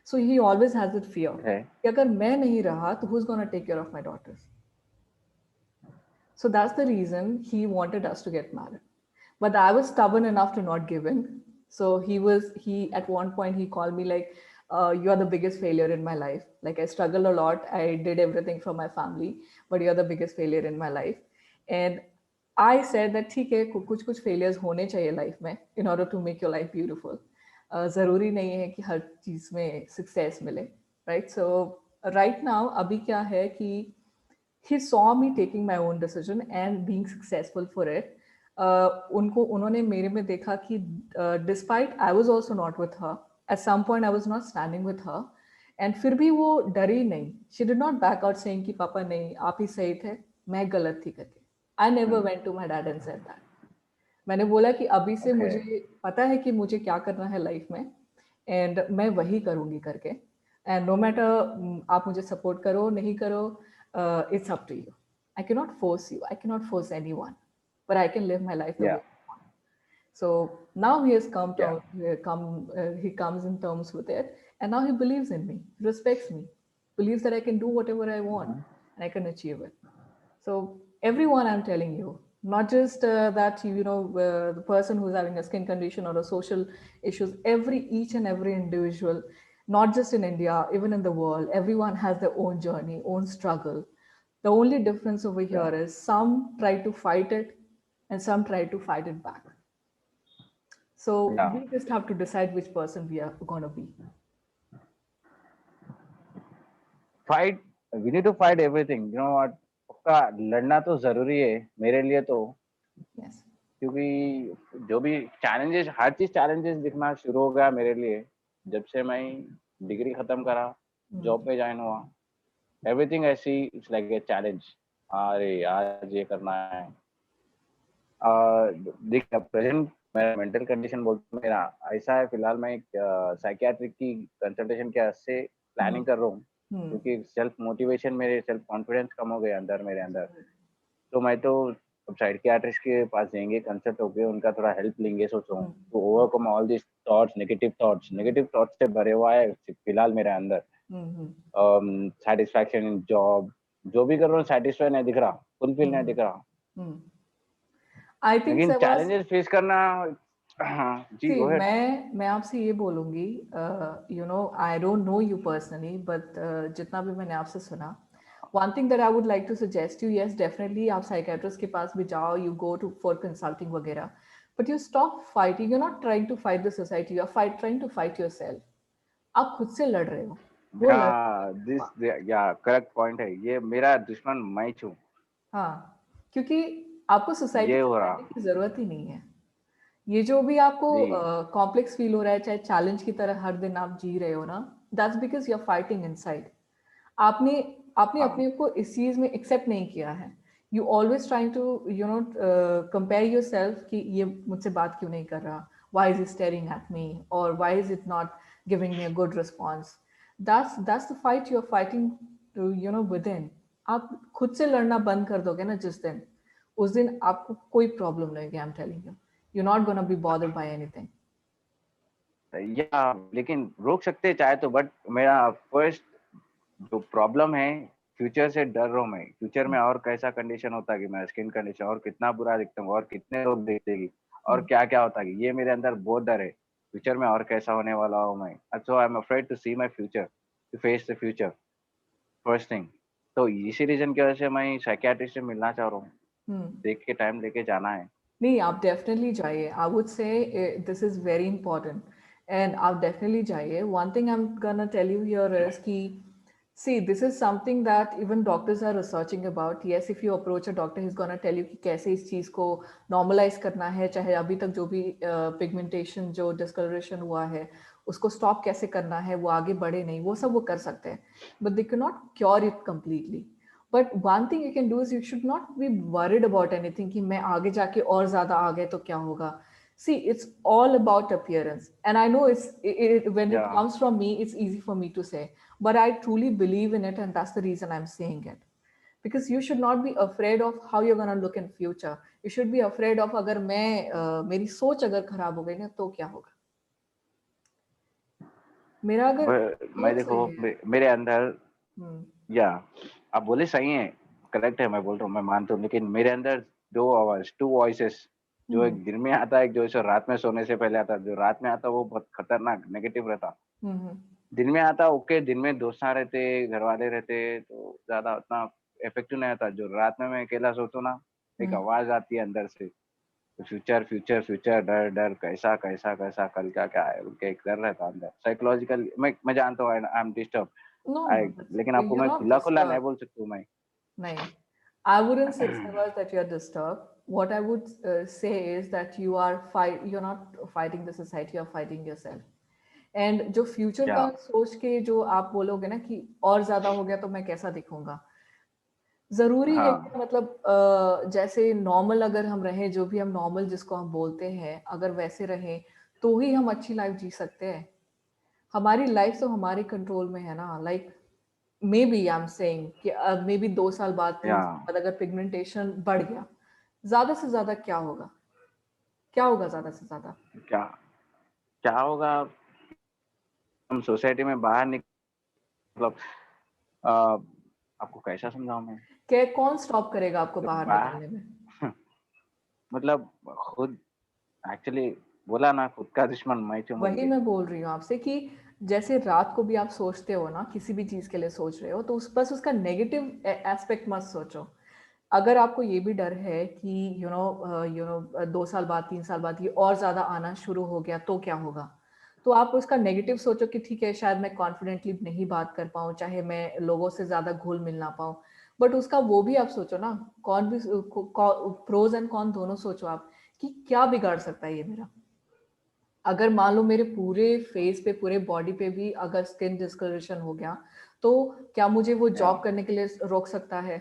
So he always has it fear है कि अगर मैं नहीं रहा तो who is gonna take care of my daughters. So that's the reason he wanted us to get married. But I was stubborn enough to not give in. So he at one point he called me like, you are the biggest failure in my life. Like I struggled a lot. I did everything for my family, but you're the biggest failure in my life. And I said that ठीक है, कुछ failures होने चाहिए life में in order to make your life beautiful. ज़रूरी नहीं है कि हर चीज़ में success मिले, right? So right now अभी क्या है कि he saw me taking my own decision and being successful for it. उन्होंने मेरे में देखा कि despite I was also not with her, at some point I was not standing with her, and फिर भी वो डरी नहीं. She did not back out saying कि पापा नहीं, आप ही सही थे, मैं गलत थी करके. I never went to my dad and said that. मैंने बोला कि अभी से ओके मुझे पता है कि मुझे क्या करना है लाइफ में, एंड मैं वही करूँगी करके. एंड नो मैटर आप मुझे सपोर्ट करो नहीं करो, it's up to you. I cannot force you. I cannot force anyone, but I can live my life the या way I want. So now he has या he comes in terms with it, and now he believes in me, respects me, believes that I can do whatever I want and I can achieve it. So everyone, I'm telling you, not just that the person who's having a skin condition or a social issues, each and every individual, not just in India, even in the world, everyone has their own journey, own struggle. The only difference over या here is some try to fight it and some try to fight it back. So या we just have to decide which person we are going to be. Fight we need to fight everything you know what. पक्का लड़ना तो जरूरी है मेरे लिए तो, Yes. क्योंकि जो भी चैलेंजेस, हर चीज चैलेंजेस दिखना शुरू हो गया मेरे लिए जब से मैं डिग्री खत्म करा, जॉब पे ज्वाइन हुआ. एवरीथिंग ऐसी इट्स लाइक ए चैलेंज. अरे आज ये करना है. देख प्रेजेंट मेरा मेंटल कंडीशन बोलते मेरा ऐसा है, फिलहाल मैं एक साइकियाट्रिक की कंसल्टेशन के से प्लानिंग कर रहा हूँ, क्योंकि सेल्फ मोटिवेशन, मेरे सेल्फ कॉन्फिडेंस कम हो गया अंदर मेरे अंदर. तो मैं तो अब साइकियाट्रिस्ट के पास जाएंगे, कंसल्ट होके उनका थोड़ा हेल्प लेंगे सोच रहा हूँ, to overcome all this thoughts, negative thoughts से भरे हुआ है फिलहाल मेरे अंदर. सेटिस्फैक्शन इन जॉब, जो भी कर रहा हूँ सेटिस्फाई नहीं दिख रहा, फुलफिल नहीं दिख रहा. I think लेकिन Sevas, चैलेंजेस फेस करना. हाँ जी, see, गो अहेड. मैं आपसे ये बोलूंगी, I don't know you personally, but जितना भी मैंने आपसे सुना, one thing that I would like to suggest you, yes, definitely आप psychiatrist के पास भी जाओ, you go to for consulting वगैरह, but you stop fighting. You're not trying to fight the society. You're trying to fight yourself. आप खुद से लड़ रहे हो, वो लड़. दिस या करेक्ट पॉइंट है, ये मेरा दुश्मन मैं हूँ. हाँ, क्योंकि आपको सोसाइटी ये से हो रहा. लड़ने की जरूरत ही नहीं है. ये जो भी आपको जी कॉम्प्लेक्स फील हो रहा है, चाहे चैलेंज की तरह हर दिन आप जी रहे हो ना, that's because you are fighting inside. आपने आपने हाँ अपने को इस चीज में एक्सेप्ट नहीं किया है. You always trying to compare yourself कि ये मुझसे बात क्यों नहीं कर रहा, why is it staring at me, और why is it not giving me a good response. That's the fight you are fighting within. आप खुद से लड़ना बंद कर दोगे ना जिस दिन, उस दिन आपको कोई प्रॉब्लम नहीं होगी. आई am telling you, you're not going to be bothered by anything. या लेकिन रोक सकते हैं चाहे तो, बट मेरा फर्स्ट जो प्रॉब्लम है, फ्यूचर से डर रहा हूँ मैं. फ्यूचर में और कैसा कंडीशन होता कि मैं स्किन कंडीशन और कितना बुरा दिखता हूँ और कितने लोग देखेगी और क्या क्या होता कि ये मेरे अंदर बहुत डर है. फ्यूचर में और कैसा होने वाला हूँ मैं. So I am afraid to see my future, to face the future first thing. तो इसी रीजन की वजह से मैं साइकियाट्रिस्ट से मिलना चाह रहा हूँ. देख के टाइम लेके जाना है. नहीं, आप डेफिनेटली जाइए. I would say this is very important, and आप डेफिनेटली जाइए. One thing I am gonna tell you here is कि See, this is something that even doctors are researching about. Yes, if you approach a doctor, he's gonna tell you कि कैसे इस चीज को normalize करना है, चाहे अभी तक जो भी pigmentation जो discoloration हुआ है, उसको stop कैसे करना है, वो आगे बढ़े नहीं, वो सब वो कर सकते हैं. But they cannot cure it completely. But one thing you can do is you should not be worried about anything कि मैं आगे जाके और ज्यादा आ गए तो क्या होगा. See, it's all about appearance, and I know when it Yeah. comes from me, it's easy for me to say, but I truly believe in it, and that's the reason I'm saying it. Because you should not be afraid of how you're gonna look in future. You should be afraid of अगर मेरी सोच अगर खराब हो गई ना तो क्या होगा. मेरा अगर मैं सोच देखो सही है. मेरे अंदर हम्म. या आप बोले सही है, करेक्ट है, मैं बोल रहा हूँ, मैं मानता हूँ, लेकिन मेरे अंदर दो आवाज, टू वॉइसेस, जो एक दिन में आता है, एक जो रात में सोने से पहले आता है. जो रात में आता है वो बहुत खतरनाक नेगेटिव रहता. हम्म. दिन में आता ओके, दिन में दोस्त रहते, घर वाले रहते, तो ज्यादा उतना इफेक्टिव नहीं आता. जो रात में मैं अकेला सोचू ना, एक आवाज आती है अंदर से, फ्यूचर फ्यूचर फ्यूचर, डर डर, कैसा कैसा कैसा, कल क्या क्या है, उनके एक डर रहता अंदर साइकोलॉजिकल. मैं जानता हूँ I am disturb, No, no, लेकिन आपको you're मैं not खुला खुला नहीं disturbed. बोल सकता हूँ मैं. नहीं. I wouldn't say Sarvaj, that you're disturbed. What I would say is that you're not fighting the society, you're fighting yourself. And जो फ्यूचर या का सोच के जो आप बोलोगे ना कि और ज्यादा हो गया तो मैं कैसा दिखूंगा, जरूरी है कि हाँ मतलब जैसे नॉर्मल अगर हम रहें, जो भी हम नॉर्मल जिसको हम बोलते हैं, अगर वैसे रहें तो ही हम अच्छी लाइफ जी सकते हैं. हमारी लाइफ तो हमारे कंट्रोल में है ना. Like maybe I am saying कि मे बी 2 साल बाद, या 3 साल बाद अगर पिगमेंटेशन बढ़ गया, ज्यादा से ज्यादा क्या होगा, क्या होगा ज्यादा से ज्यादा. क्या क्या होगा, हम सोसाइटी में बाहर मतलब अ, आपको कैसा समझाऊं मैं. क्या कौन स्टॉप करेगा आपको तो बाहर बाहर निकलने में. मतलब खुद, एक्चुअली बोला ना, खुद का दुश्मन मैं क्यों बोल वही के. मैं बोल रही हूँ आपसे कि जैसे रात को भी आप सोचते हो ना, किसी भी चीज के लिए सोच रहे हो तो बस उसका नेगेटिव एस्पेक्ट मत सोचो. अगर आपको ये भी डर है कि 2 साल बाद, 3 साल बाद ये और ज्यादा आना शुरू हो गया तो क्या होगा, तो आप उसका नेगेटिव सोचो कि ठीक है, शायद मैं कॉन्फिडेंटली नहीं बात कर पाऊँ, चाहे मैं लोगों से ज्यादा घुल मिल ना पाऊँ. बट उसका वो भी आप सोचो ना, कौन भी प्रोज एंड कॉन दोनों सोचो आप कि क्या बिगाड़ सकता है ये मेरा. अगर मान लो मेरे पूरे फेस पे, पूरे बॉडी पे भी अगर स्किन डिस्कलरेशन हो गया, तो क्या मुझे वो या जॉब करने के लिए रोक सकता है.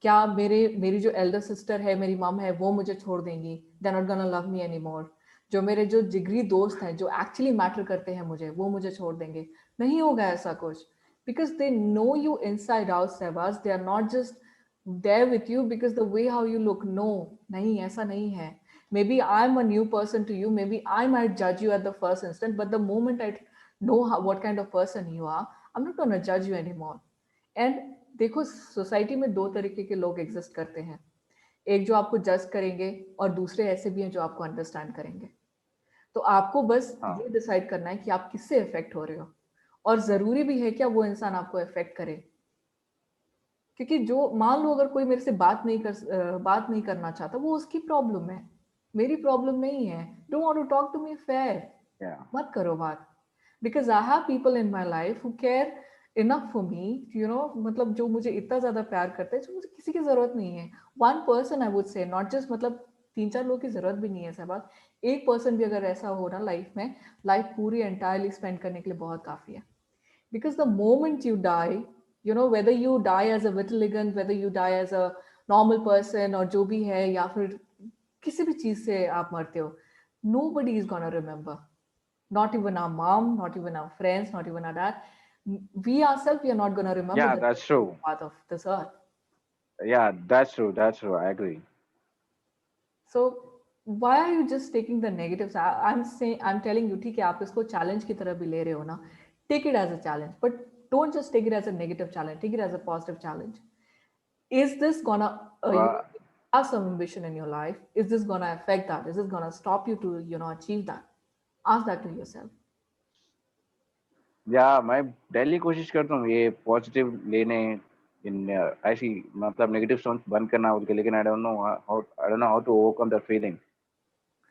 क्या मेरी जो एल्डर सिस्टर है, मेरी मम है, वो मुझे छोड़ देंगी, they not gonna love me any more. जो मेरे जो जिगरी दोस्त हैं, जो एक्चुअली मैटर करते हैं मुझे, वो मुझे छोड़ देंगे. नहीं होगा ऐसा कुछ. Because they know you inside out Shahbaz, they are not just there with you because the way how you look. No, नहीं, ऐसा नहीं है. Maybe I'm a new person to you, maybe I might judge you at the first instant, but the moment I know what kind of person you are, I'm not going to judge you anymore. And देखो, society में दो तरीके के लोग exist करते हैं. एक जो आपको जज करेंगे, और दूसरे ऐसे भी हैं जो आपको अंडरस्टैंड करेंगे. तो आपको बस हाँ ये डिसाइड करना है कि आप किससे इफेक्ट हो रहे हो, और जरूरी भी है क्या वो इंसान आपको इफेक्ट करे. क्योंकि जो मान लो अगर कोई मेरे से बात नहीं करना चाहता, वो उसकी प्रॉब्लम है, मेरी प्रॉब्लम नहीं है. Don't want to talk to me, fair, या मत करो बात. Because I have people in my life who care enough for me, मतलब जो मुझे इतना ज्यादा प्यार करते हैं, जो मुझे किसी की जरूरत नहीं है. वन पर्सन आई वुड से, नॉट जस्ट मतलब 3-4 लोगों की जरूरत भी नहीं है सहबाज. एक पर्सन भी अगर ऐसा हो ना लाइफ में, लाइफ पूरी एंटायरली स्पेंड करने के लिए बहुत काफी है. Because the moment you die, whether you die as a vitiligo, whether you die as a normal person, और जो भी है, या फिर किसी भी चीज से आप मरते हो, nobody is gonna remember. Not even our mom, not even our friends, not even our dad. We ourselves, we are not gonna remember yeah that that's we true. are part of this earth. Yeah that's true, I agree. So why are you just taking the negatives? I'm telling you, ठीक है, आप इसको challenge की तरह भी ले रहे हो ना, take it as a challenge, but don't just take it as a negative challenge. Take it as a positive challenge. Is this gonna, have some ambition in your life? Is this gonna affect that? Is this gonna stop you to, achieve that? Ask that to yourself. या मैं daily कोशिश करता हूँ ये positive लेने, इन ऐसी मतलब negative सोच बंद करना बोल के, लेकिन I don't know how to overcome the feeling.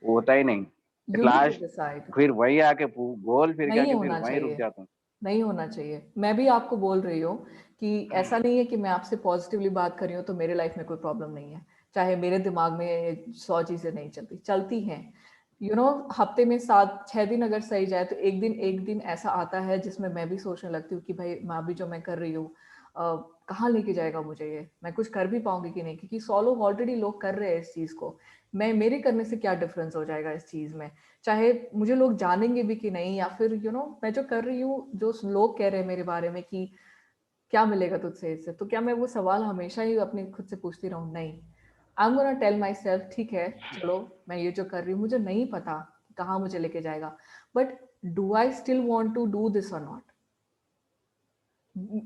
वो होता ही नहीं. At You need to last decide. फिर वही आके गोल फिर के नहीं आके फिर होना वहीं रुक चाहिए. जाता हूँ. नहीं होना चाहिए। मैं भी आपको बोल रही हूँ कि ऐसा नहीं है कि मैं आपसे पॉजिटिवली बात कर रही हूँ तो मेरे लाइफ में कोई प्रॉब्लम नहीं है, चाहे मेरे दिमाग में 100 चीजें नहीं चलती हैं। हफ्ते में 7-6 दिन अगर सही जाए तो एक दिन ऐसा आता है जिसमें मैं भी सोचने लगती हूँ कि भाई मैं अभी जो मैं कर रही हूँ कहाँ लेके जाएगा मुझे, ये मैं कुछ कर भी पाऊंगी कि नहीं, क्योंकि 100 लोग ऑलरेडी लोग कर रहे हैं इस चीज को, मैं मेरे करने से क्या डिफरेंस हो जाएगा इस चीज में, चाहे मुझे लोग जानेंगे भी कि नहीं, या फिर मैं जो कर रही हूँ, जो लोग कह रहे हैं मेरे बारे में कि क्या मिलेगा तुझसे इससे, तो क्या मैं वो सवाल हमेशा ही अपने खुद से पूछती रहूं? नहीं, I am gonna tell myself ठीक है चलो मैं ये जो कर रही हूँ मुझे नहीं पता कहाँ मुझे लेके जाएगा, but do I still want to do this और नॉट?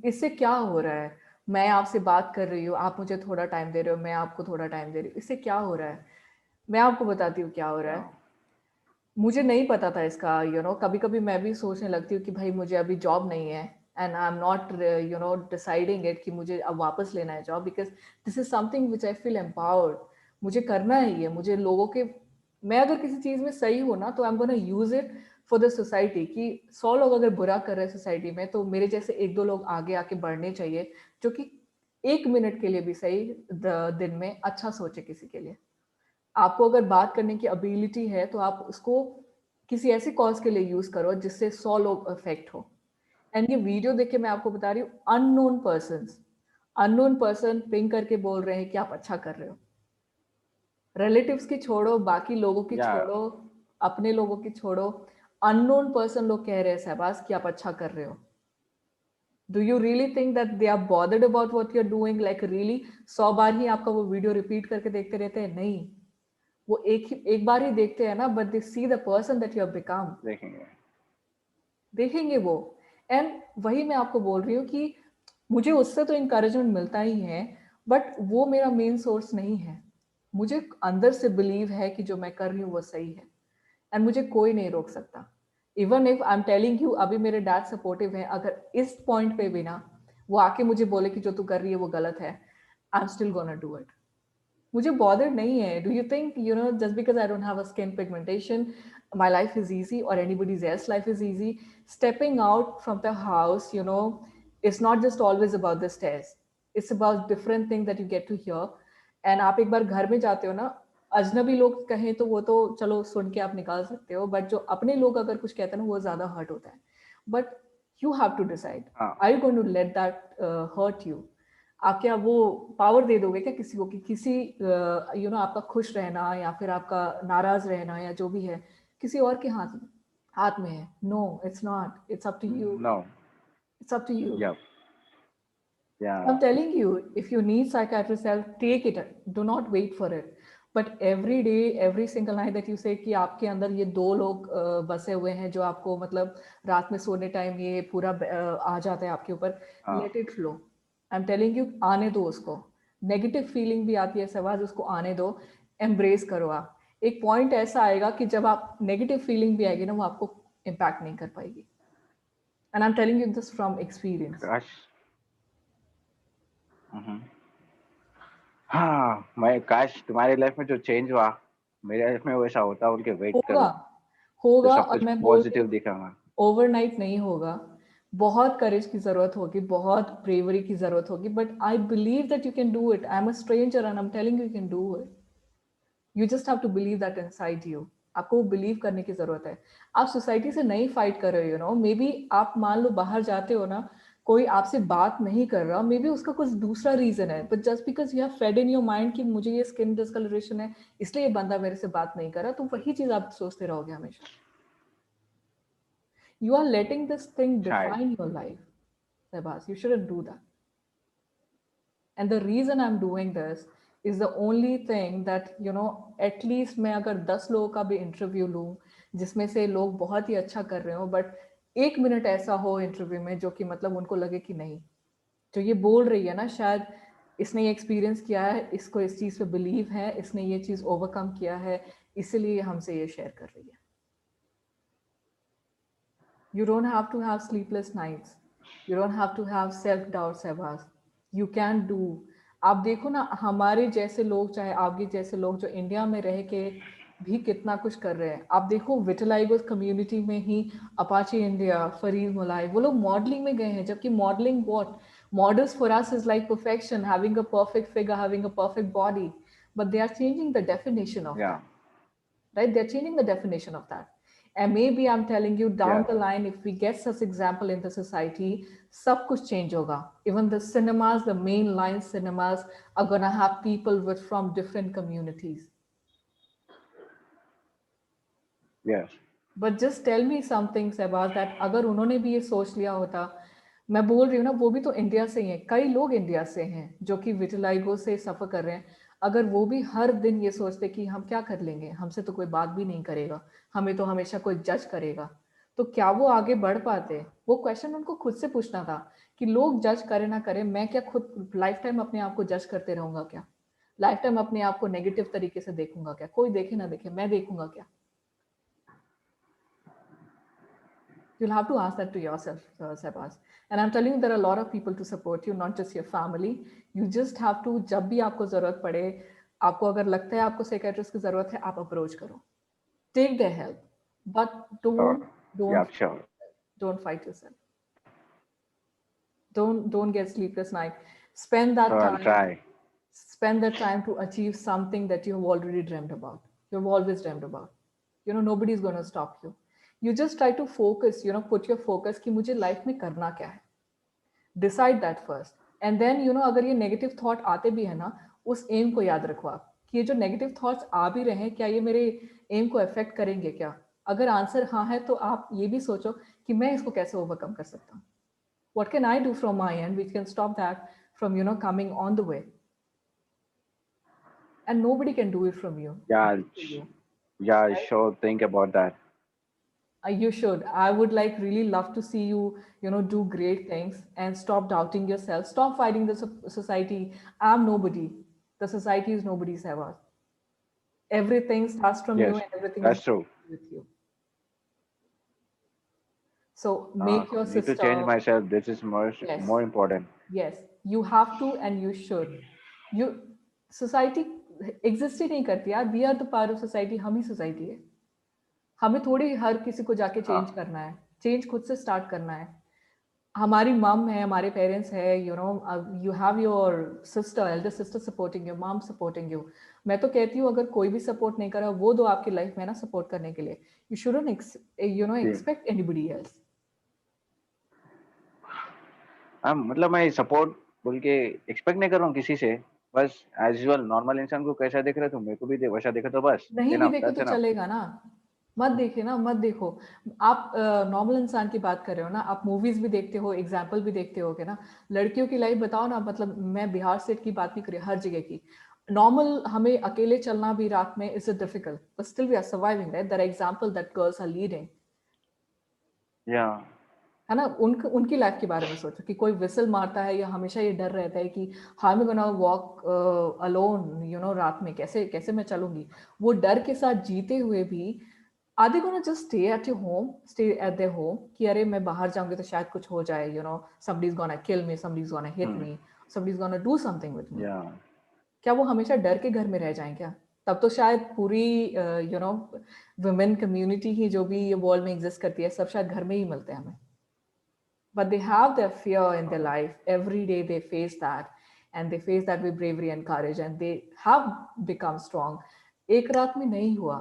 इससे क्या हो रहा है? मैं आपसे बात कर रही हूँ, आप मुझे थोड़ा टाइम दे रहे हो, मैं आपको थोड़ा टाइम दे रही हूँ, इससे क्या हो रहा है? मैं आपको बताती हूँ क्या हो रहा है। मुझे नहीं पता था इसका, कभी कभी मैं भी सोचने लगती हूँ कि भाई मुझे अभी जॉब नहीं है and I am not deciding it कि मुझे अब वापस लेना है job, because this is something which I feel empowered, मुझे करना है ये, मुझे लोगों के, मैं अगर किसी चीज में सही हूँ ना तो आई am gonna use it for the society, कि 100 लोग अगर बुरा कर रहे हैं सोसाइटी में तो मेरे जैसे 1-2 लोग आगे आके बढ़ने चाहिए जो कि 1 मिनट के लिए भी सही दिन में अच्छा सोचे किसी के लिए। आपको अगर बात करने की एबिलिटी है तो आप उसको किसी ऐसे कॉज के लिए यूज करो जिससे 100 लोग अफेक्ट हो। एंड ये वीडियो देख के मैं आपको बता रही हूँ, अननोन पर्सन पिंग करके बोल रहे हैं कि आप अच्छा कर रहे हो। रिलेटिव्स की छोड़ो, बाकी लोगों की Yeah, छोड़ो, अपने लोगों की छोड़ो, अननोन पर्सन लोग कह रहे हैं शहबाज कि आप अच्छा कर रहे हो। Do you really think that they are bothered about what you are doing? Like really 100 बार ही आपका वो वीडियो रिपीट करके देखते रहते हैं? नहीं, वो एक बार ही देखते हैं ना, but they see the person that you have become, देखेंगे। देखेंगे वो। एंड वही मैं आपको बोल रही हूँ कि मुझे उससे तो इंकरेजमेंट मिलता ही है, बट वो मेरा मेन सोर्स नहीं है। मुझे अंदर से बिलीव है कि जो मैं कर रही हूँ वो सही है, एंड मुझे कोई नहीं रोक सकता। Even if I am telling you, अभी मेरे डैड सपोर्टिव है, अगर इस पॉइंट पे भी ना वो आके मुझे बोले कि जो तू कर रही है वो गलत है, I am still gonna do it. मुझे बॉदर नहीं है। Do you think just because I don't have a skin pigmentation my life is easy or anybody's else life is easy? Stepping out from the house, it's not just always about the stairs, it's about different things that you get to hear. And आप एक बार घर में जाते हो ना, अजनबी लोग कहें तो वो तो चलो सुन के आप निकाल सकते हो, बट जो अपने लोग अगर कुछ कहते हैं ना वो ज्यादा हर्ट होता है। But you have to decide, हाँ, are you going to let that hurt you? आप क्या वो पावर दे दोगे क्या किसी को कि किसी आपका खुश रहना या फिर आपका नाराज रहना या जो भी है किसी और के हाथ में है? No, it's not, it's up to you, no, it's up to you. yeah, I'm yeah, telling you, if you need psychiatrist help, take it. Do not wait for it. But every day, every single night that you say कि आपके अंदर ये 2 लोग बसे हुए हैं जो आपको मतलब रात में सोने टाइम ये पूरा आ जाता है आपके ऊपर, हाँ, let it flow. I'm telling you, आने दो उसको। नेगेटिव फीलिंग भी आती है सहवाज, उसको आने दो, एम्ब्रेस करो आप। एक पॉइंट ऐसा आएगा कि जब आप नेगेटिव फीलिंग भी आएगी ना वो आपको इम्पैक्ट नहीं कर पाएगी। And I am telling you this from experience. काश। हम्म। हाँ, मैं काश तुम्हारी लाइफ में जो चेंज हुआ मेरे लाइफ में वैसा होता, उनके वेट होगा, करो तो होगा, सब और कुछ मैं बोल रही पॉजिटिव हूँ दिखाऊंगा। ओवरनाइट नहीं होगा। बहुत करेज की जरूरत होगी, बहुत ब्रेवरी की जरूरत होगी, but I believe that you can do it. I am a stranger and I am telling you can do it. You just have to believe that inside you. आपको वो बिलीव करने की जरूरत है। आप सोसाइटी से नहीं फाइट कर रहे हो, मे बी आप मान लो बाहर जाते हो ना, कोई आपसे बात नहीं कर रहा, मे बी उसका कुछ दूसरा रीजन है, but just because you have fed in your mind कि मुझे ये स्किन डिस्कलरेशन है इसलिए ये बंदा मेरे से बात नहीं कर रहा, तो वही चीज आप सोचते रहोगे हमेशा। You are letting this thing शायद। define your life, Sebas. You shouldn't do that. And the reason I'm doing this is the only thing that, at least मैं अगर 10 लोगों का भी इंटरव्यू लूँ जिसमें से लोग बहुत ही अच्छा कर रहे हो, बट 1 मिनट ऐसा हो इंटरव्यू में जो कि मतलब उनको लगे कि नहीं, जो ये बोल रही है ना, शायद इसने ये एक्सपीरियंस किया है, इसको इस चीज़ पे बिलीव है, इसने ये चीज़ ओवरकम किया है, इसीलिए हमसे ये शेयर कर रही है। You don't have to have sleepless nights. You don't have to have self-doubt, Sebas. You can do. आप देखो ना, हमारे जैसे लोग, चाहे आपके जैसे लोग जो इंडिया में रह के भी कितना कुछ कर रहे हैं। आप देखो विटिलाइगो कम्युनिटी में ही अपाचे इंडिया, फरीद मुलाई, वो लोग मॉडलिंग में गए हैं, जबकि modelling what models for us is like perfection, having a perfect figure, having a perfect body, but they are changing the definition of Yeah. that, right? They're changing the definition of that. And maybe I'm telling you down Yeah. the line, if we get such example in the society, sab kuch change hoga. Even the cinemas, the mainline cinemas are gonna have people with from different communities. Yes. But just tell me something Shahbaz that अगर उन्होंने भी ये सोच लिया होता, मैं बोल रही हूँ ना, वो भी तो इंडिया से ही हैं, कई लोग इंडिया से हैं जो कि विटिलाइगो से सफ़र कर रहे हैं, अगर वो भी हर दिन ये सोचते कि हम क्या कर लेंगे, हमसे तो कोई बात भी नहीं करेगा, हमें तो हमेशा कोई जज करेगा, तो क्या वो आगे बढ़ पाते? वो क्वेश्चन उनको खुद से पूछना था कि लोग जज करे ना करें, मैं क्या खुद लाइफ टाइम अपने आप को जज करते रहूंगा क्या? लाइफ टाइम अपने आप को नेगेटिव तरीके से देखूंगा क्या? कोई देखे ना देखे, मैं देखूंगा क्या? You'll have to ask that to yourself, Sebas. And I'm telling you, there are a lot of people to support you, not just your family. You just have to, जब भी आपको जरूरत पड़े, आपको अगर लगता है आपको साइकियाट्रिस्ट की जरूरत है, आप अप्रोच करो. Take their help, but Sure. Yeah, don't sure. don't fight yourself. Don't get sleepless night. Spend that So I'll time. try. Spend that time to achieve something that you have already dreamt about. You've always dreamt about. You know, nobody's going to stop you. You just try to focus, you know, put your focus कि मुझे life में करना क्या है. Decide that first. And then, you know, अगर ये negative thought आते भी है ना, उस एम को याद रखो आप कि ये जो नेगेटिव थॉट्स आ भी रहे हैं, क्या ये मेरे एम को अफेक्ट करेंगे क्या? अगर आंसर हाँ है, तो आप ये भी सोचो कि मैं इसको कैसे ओवरकम कर सकता हूँ. What can I do from my end which can stop that from, you know, coming on the way? And nobody can do it from you. Yeah, For you, yeah, I right? sure think about that. You should. I would like really love to see you, you know, do great things and stop doubting yourself. Stop fighting the society. I'm nobody. The society is nobody's ever. Everything starts from you Yes, and everything is that's true. with you. So make your Need to change sister. myself. This is Yes. more important. Yes, you have to and you should. You society exist ही नहीं करती यार. We are the part of society. हम ही society है. हमें थोड़ी हर किसी को जाके चेंज Uh, करना है. चेंज खुद से स्टार्ट करना है. हमारी मम है, हमारे पेरेंट्स है, you know, you have your sister, Elder sister supporting you, मम सपोर्टिंग यू. मैं तो कहती हूँ अगर कोई भी सपोर्ट नहीं कर रहा, वो दो आपकी लाइफ में ना सपोर्ट करने के लिए. You shouldn't you know yeah. Expect anybody else. मतलब मैं सपोर्ट बोल के एक्सपेक्ट नहीं कर रहा हूँ किसी से. बस एज यूजुअल नॉर्मल इंसान को कैसा देख रहे हो, मेरे को भी वैसा देखो तो बस. नहीं भी इनफ, देखे दैट्स तो इनफ. चलेगा ना. मत देखे ना, मत देखो. आप नॉर्मल इंसान की बात कर रहे हो ना, आप मूवीज भी देखते हो, एग्जाम्पल भी देखते होगे ना. लड़कियों की लाइफ बताओ ना, मतलब मैं बिहार सेट की बात नहीं कर रही, हर जगह की. नॉर्मल हमें अकेले चलना भी रात में is difficult, but still we are surviving, right? There are example that girls are leading, yeah है ना. उनकी लाइफ के बारे में सोचो कि कोई विसल मारता है या हमेशा ये डर रहता है कि how am gonna walk alone, you know, रात में कैसे कैसे मैं चलूंगी. वो डर के साथ जीते हुए भी are they gonna just stay at your home, stay at their home कि अरे मैं बाहर जाऊंगी तो शायद कुछ हो जाए, you know, somebody is gonna kill me, somebody is gonna hit me, somebody is gonna do something with me. या क्या वो हमेशा डर के घर में रह जाएं क्या? तब तो शायद पूरी यू नो वुमेन कम्युनिटी ही जो भी ये वर्ल्ड में एग्जिस्ट करती है, सब शायद घर में ही मिलते हैं हमें. But they have their fear in their life. Every day they face that, and they face that with bravery and courage, and they have become strong. एक रात में नहीं हुआ.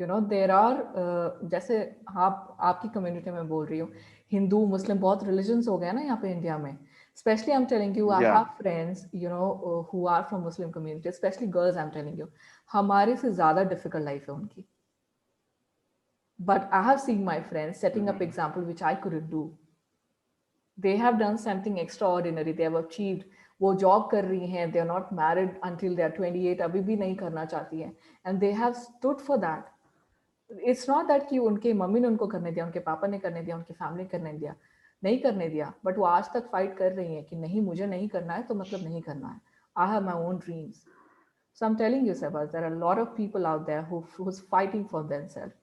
You know, there are जैसे आप आपकी कम्युनिटी में बोल रही हूँ, हिंदू मुस्लिम बहुत रिलीजन्स हो गए ना यहाँ पे इंडिया में. Especially I'm telling you, I या have friends, you know, who are from Muslim community, especially girls. I'm telling you, हमारे से ज़्यादा difficult life है उनकी. But I have seen my friends setting up example which I couldn't do. They have done something extraordinary. They have achieved. वो job कर रही हैं. They are not married until they are 28. अभी भी नहीं करना चाहती हैं. And they have stood for that. It's not that कि उनके मम्मी ने उनको करने दिया, उनके पापा ने करने दिया, उनकी फैमिली ने करने दिया, नहीं करने दिया, बट वो आज तक फाइट कर रही हैं कि नहीं, मुझे नहीं करना है तो मतलब नहीं करना है. I have my own dreams. So I'm telling you, Sebas, there are a lot of people out there who's fighting for themselves.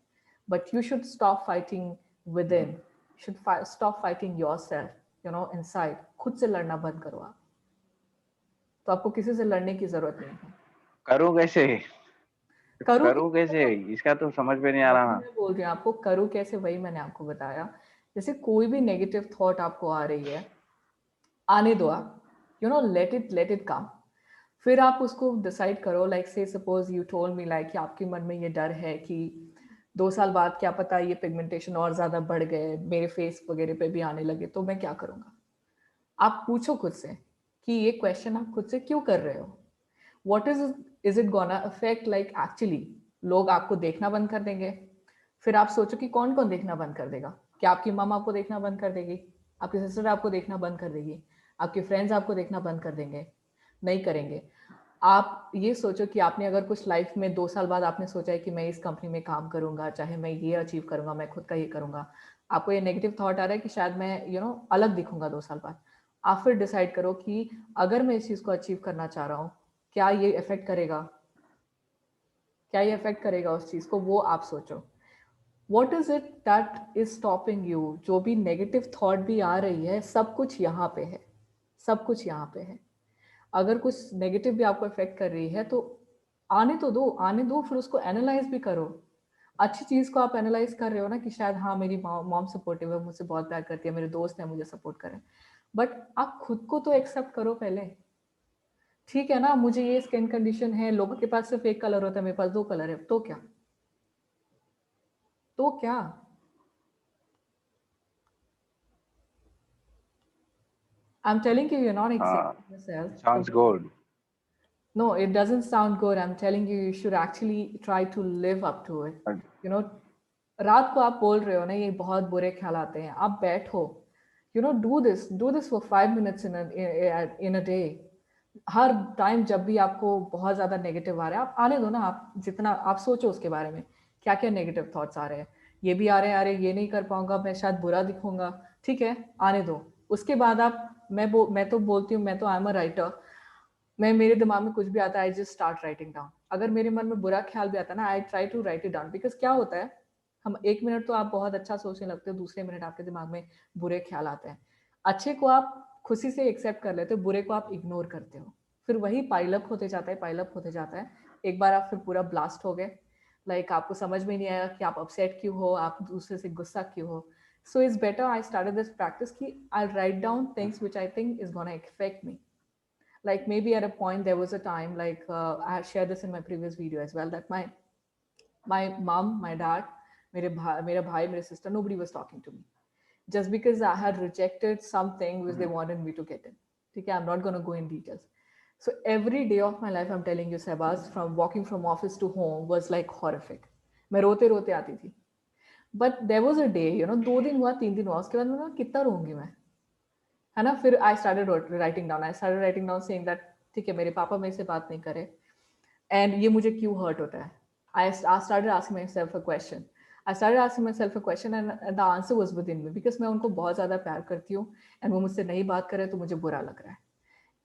But you should stop fighting within. You should stop fighting yourself, you know, inside. खुद से लड़ना बंद करो आप. तो आपको किसी से लड़ने की जरूरत नहीं है. करूँ कैसे? करूँ करूँ कैसे, इसका तो समझ में नहीं आ वही रहा ना। मैं बोल रही हूँ आपको, करूँ कैसे, वही मैंने आपको बताया। जैसे कोई भी नेगेटिव थॉट आपको आ रही है, आने दो आप, लेट इट कम। फिर आप उसको डिसाइड करो, लाइक से suppose you told me like कि आपके मन में ये डर है कि 2 साल बाद क्या पता ये पिगमेंटेशन और ज़्यादा बढ़ गए, मेरे फेस वगैरह पे भी आने लगे, तो मैं क्या करूँगा। आप पूछो खुद से कि ये क्वेश्चन आप खुद से क्यों कर रहे हो। What is it gonna affect like actually. लोग आपको देखना बंद कर देंगे। फिर आप सोचो कि कौन कौन देखना बंद कर देगा। क्या आपकी मम आपको देखना बंद कर देगी, आपकी सिस्टर आपको देखना बंद कर देगी, आपके फ्रेंड्स आपको देखना बंद कर देंगे? नहीं करेंगे। आप ये सोचो कि आपने अगर कुछ लाइफ में 2 साल बाद आपने सोचा है कि मैं इस कंपनी में काम करूंगा, चाहे मैं ये अचीव करूंगा, मैं खुद का ये करूंगा, आपको ये नेगेटिव थॉट आ रहा है कि शायद मैं अलग दिखूंगा 2 साल बाद। आप फिर डिसाइड करो कि अगर मैं इस चीज़ को अचीव करना चाह रहा हूँ, क्या ये इफेक्ट करेगा, क्या ये इफेक्ट करेगा उस चीज़ को, वो आप सोचो। What is it that is stopping you. जो भी नेगेटिव थॉट भी आ रही है, सब कुछ यहाँ पे है, सब कुछ यहाँ पे है। अगर कुछ नेगेटिव भी आपको इफेक्ट कर रही है तो आने तो दो, आने दो, फिर उसको एनालाइज भी करो। अच्छी चीज़ को आप एनालाइज कर रहे हो ना कि शायद हाँ मेरी मॉम सपोर्टिव है, मुझसे बहुत प्यार करती है, मेरे दोस्त हैं मुझे सपोर्ट करें, बट आप खुद को तो एक्सेप्ट करो पहले। ठीक है ना, मुझे ये स्किन कंडीशन है, लोगों के पास सिर्फ एक कलर होता है, मेरे पास 2 कलर है, तो क्या, तो क्या। आई am telling you, you're not हाँ, accepting yourself the sounds way you good. are. No, it doesn't sound good. I'm telling you, you should actually try to live up to it. But, You know, रात को आप बोल रहे हो ना ये बहुत बुरे ख्याल आते हैं, आप बैठो, do this for 5 minutes in a day. Her time जब भी आपको बहुत ज्यादा नेगेटिव आ रहा है, आप आने दो ना, आप जितना आप सोचो उसके बारे में, क्या क्या नेगेटिव थॉट्स आ रहे हैं। ये भी आ रहे हैं, अरे ये नहीं कर पाऊंगा, मैं शायद बुरा दिखूंगा, ठीक है, आने दो। उसके बाद आप, मैं तो बोलती हूँ, मैं तो आई एम अ राइटर, मैं मेरे दिमाग में कुछ भी आता है I just start writing down. अगर मेरे मन में बुरा ख्याल भी आता है ना, I try to write it down, because क्या होता है, हम 1 मिनट तो आप बहुत अच्छा सोचने लगते हो, दूसरे मिनट आपके दिमाग में बुरे ख्याल आते हैं। अच्छे को आप खुशी से एक्सेप्ट कर लेते हो, बुरे को आप इग्नोर करते हो, फिर वही पाइलअप होते जाता है, पाइलअप होते जाता है। एक बार आप फिर पूरा ब्लास्ट हो गए, लाइक आपको समझ में नहीं आएगा कि आप अपसेट क्यों हो, आप दूसरे से गुस्सा क्यों हो। So it's better I started this practice कि I write down things which I think is gonna affect me. Like maybe at a point there was a time, like I shared this in my previous video as well, that my mom, my dad, मेरा भाई, मेरे sister, nobody was talking to me just because I had rejected something which they wanted me to get in. Okay, I'm not going to go in details. So every day of my life, I'm telling you, Sebas, from walking from office to home was like horrific. मैं रोते रोते आती थी. But there was a day, 2 दिन हुआ, 3 दिन हुआ, उसके बाद मैं कितना रोऊंगी मैं, है ना। फिर I started writing down saying that ठीक है, मेरे पापा मेरे से बात नहीं करे, एंड ये मुझे क्यों हर्ट होता है। I started asking my self a question, and the answer was with in me, because मैं उनको बहुत ज़्यादा प्यार करती हूँ, एंड वो मुझसे नहीं बात करे तो मुझे बुरा लग रहा है।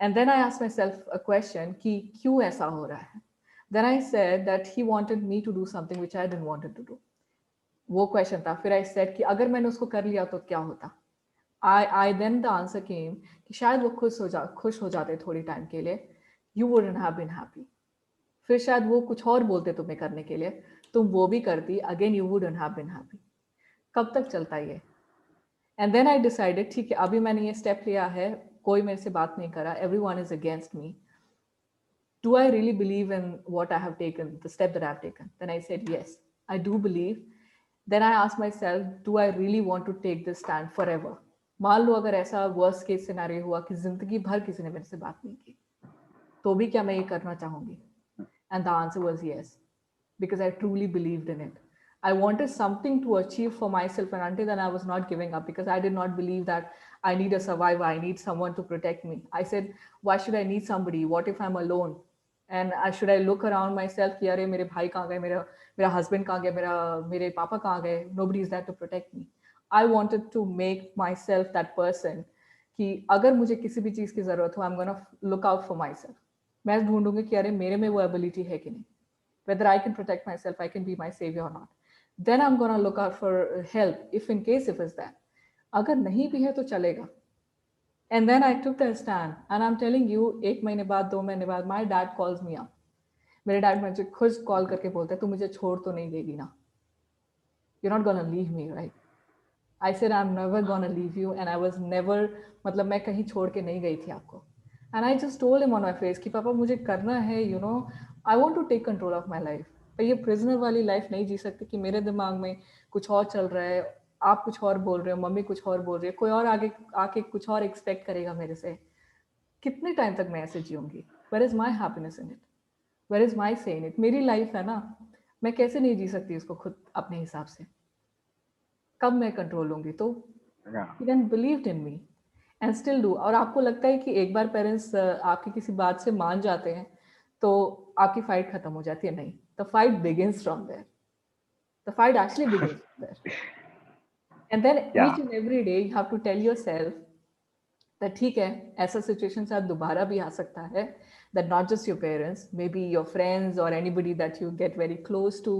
And then I asked myself a question कि क्यों ऐसा हो रहा है। Then I said that he wanted me to do something which I didn't wanted to do. वो क्वेश्चन था। फिर आई सेड कि अगर मैंने उसको कर लिया तो क्या होता। आई देन द आंसर केम कि शायद वो खुश हो जाते थोड़ी टाइम के लिए, you wouldn't have been happy. फिर शायद वो कुछ और बोलते तुम्हें करने के लिए, तुम वो भी करती, again you wouldn't have been happy. कब तक चलता ये। एंड देन आई डिसाइडेड ठीक है, अभी मैंने ये स्टेप लिया है, कोई मेरे से बात नहीं करा, every one is against me, do I really believe in what I have taken, the step that I have taken? Then I said, yes, I do believe. Then I asked myself, do I really want to take this stand forever? मान लो अगर ऐसा worst case scenario हुआ कि जिंदगी भर किसी ने मेरे से बात नहीं की, तो भी क्या मैं ये करना चाहूंगी? And the answer was yes, because I truly believed in it. I wanted something to achieve for myself, and until then, I was not giving up because I did not believe that I need a survivor, I need someone to protect me. I said, why should I need somebody? What if I'm alone? And should I look around myself कि अरे मेरे भाई कहाँ गए, मेरा मेरा husband कहाँ गया, मेरे पापा कहाँ गए? Nobody is there to protect me. I wanted to make myself that person कि अगर मुझे किसी भी चीज़ की ज़रूरत हो, I'm gonna look out for myself. मैं ढूंढूंगी कि अरे मेरे में वो एबिलिटी है कि नहीं, whether I can protect myself, I can be my savior or not. Then I'm gonna look out for help if in case if it's that. अगर नहीं भी है तो चलेगा. And then I took that stand, and I'm telling you, 1 महीने बाद, 2 महीने बाद, my dad calls me up. मेरे डैड मुझे खुद कॉल करके बोलते हैं तू मुझे छोड़ तो नहीं देगी ना, you're not gonna leave me, right? I said I'm never gonna leave you and I was never, मतलब मैं कहीं छोड़ के नहीं गई थी आपको. And I just told him on my face कि पापा मुझे करना है, you know, I want to take control of my life. पर ये prisoner वाली लाइफ नहीं जी सकती कि मेरे दिमाग में कुछ और चल रहा है, आप कुछ और बोल रहे हो, मम्मी कुछ और बोल रही है, कोई और आगे आके कुछ और एक्सपेक्ट करेगा मेरे से. कितने टाइम तक मैं ऐसे जीऊंगी? Where is my happiness in it? Where is my say in it? मेरी लाइफ है ना, मैं कैसे नहीं जी सकती उसको खुद अपने हिसाब से? कब मैं कंट्रोल लूंगी? तो Yeah. he then believed in me and still do. और आपको लगता है कि एक बार पेरेंट्स आपकी किसी बात से मान जाते हैं तो आपकी फाइट खत्म हो जाती है? नहीं, the fight begins from there. The fight actually begins from there. And then Yeah. each and every day you have to tell yourself that ठीक है, ऐसा सिचुएशन साथ दोबारा भी आ सकता है, that not just your parents, maybe your friends or anybody that you get very close to,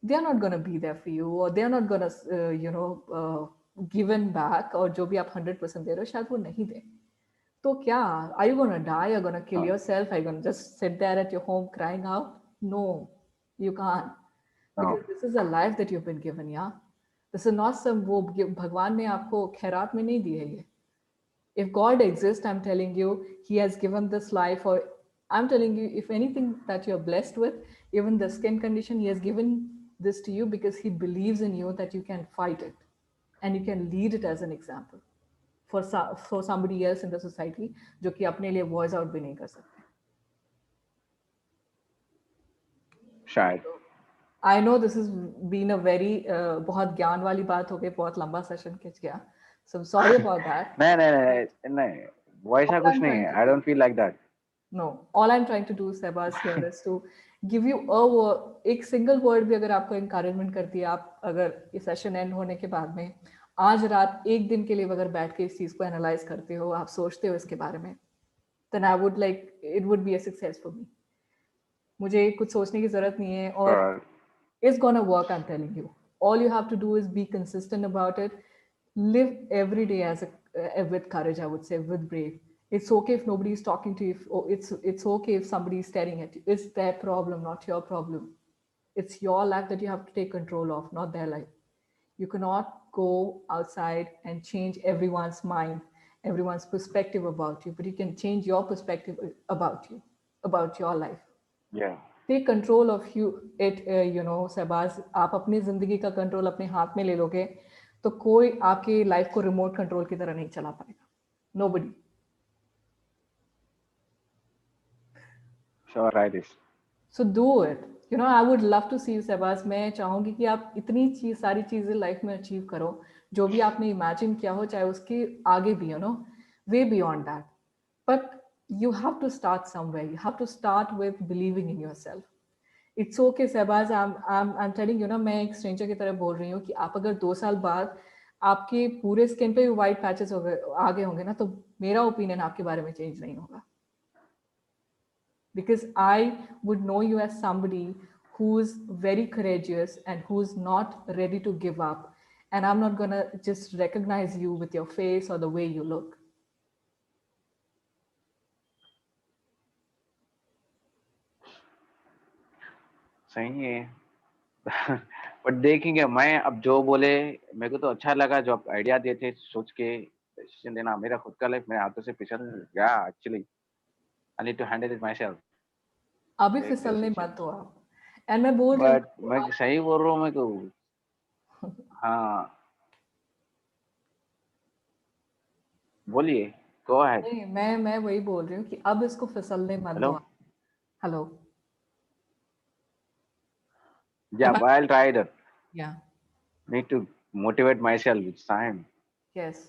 they are not going to be there for you, or they are not going to given back, और जो भी आप 100% दे रहे हो शायद वो नहीं दे. तो क्या, are you going to die, you're going to kill yourself, are you going to just sit there at your home crying out? No, you can't. No. Because this is a life that you've been given, yeah. This is not some, वो भगवान ने आपको खैरात में नहीं दी है ये. If God exists, I'm telling you, He has given this life, or I'm telling you, if anything that you're blessed with, even the skin condition, He has given this to you because He believes in you that you can fight it and you can lead it as an example for somebody else in the society जो कि अपने लिए voice out भी नहीं कर सकते. शायद. I know this has been a very बहुत ज्ञान वाली बात हो गई, बहुत लंबा सेशन खिंच गया. So I'm sorry about that. नहीं वो ऐसा कुछ नहीं है. I don't feel like that. No, all I'm trying to do, Sebas, here is to give you a word, एक single word भी अगर आपको encouragement करती है, आप अगर ये session end होने के बाद में आज रात एक दिन के लिए अगर बैठ के इस चीज को एनालाइज करते हो, आप सोचते हो इसके बारे में, then I would like, it would be a success for me. मुझे कुछ सोचने की जरूरत नहीं है, और it's gonna work, I'm telling you. All you have to do is be consistent about it. Live every day as with courage, I would say, with brave. It's okay if nobody is talking to you. It's okay if somebody is staring at you. It's their problem, not your problem. It's your life that you have to take control of, not their life. You cannot go outside and change everyone's mind, everyone's perspective about you, but you can change your perspective about you, about your life. Yeah. Take control of you it, you know Shahbaz, आप अपनी जिंदगी का control अपने हाथ में ले लोगे तो कोई आपकी लाइफ को रिमोट कंट्रोल की तरह नहीं चला पाएगा. Nobody. Sure, try this. So do it. You know, I would love to see you Shahbaz. मैं चाहूंगी कि आप इतनी सारी चीजें लाइफ में अचीव करो जो भी आपने इमेजिन किया हो, चाहे उसके आगे भी, you know, way beyond that. But you have to start somewhere. You have to start with believing in yourself. It's okay, Sebaz. I'm telling you ना, मैं एक स्ट्रेंजर की तरह बोल रही हूँ कि आप अगर 2 साल बाद आपके पूरे स्किन पे व्हाइट पैचेस हो गए आगे होंगे ना, तो मेरा ओपिनियन आपके बारे में चेंज नहीं होगा. Because I would know you as somebody who's very courageous and who's not ready to give up. And I'm not gonna just recognize you with your face or the way you look. सही है. But देखेंगे. मैं अब जो बोले मेरे को तो अच्छा लगा, जो आप आइडिया दिए थे सोच के डिसीजन देना. मेरा खुद का लाइफ मेरे हाथों से फिसल गया. Actually I need to handle it myself. अभी फिसलने मत दो आप. एंड मैं बोल रही बट मैं सही बोल रहा हूँ मैं तो. हाँ बोलिए. Go ahead. नहीं, मैं वही बोल रही हूँ कि अब इसको फिसलने मत दो. Hello. Hello. Yeah, I'll try it. Yeah. Need to motivate myself with time. Yes.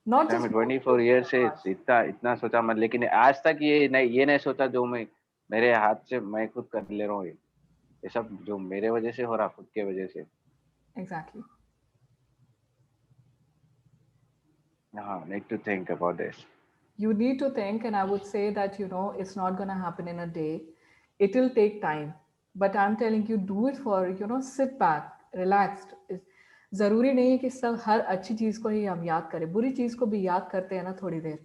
Not मैं just 24 years से इतना सोचा मत, लेकिन आज तक ये नहीं सोचा जो मैं मेरे हाथ से मैं खुद कर ले रहा हूँ. ये सब जो मेरे वजह से हो रहा, खुद के वजह से. Exactly. हाँ, need to think about this. You need to think, and I would say that, you know, it's not going to happen in a day. It will take time. But I'm telling you, do it for, you know, sit back, relaxed. जरूरी नहीं है कि सब हर अच्छी चीज को ही हम याद करें. बुरी चीज को भी याद करते हैं ना थोड़ी देर,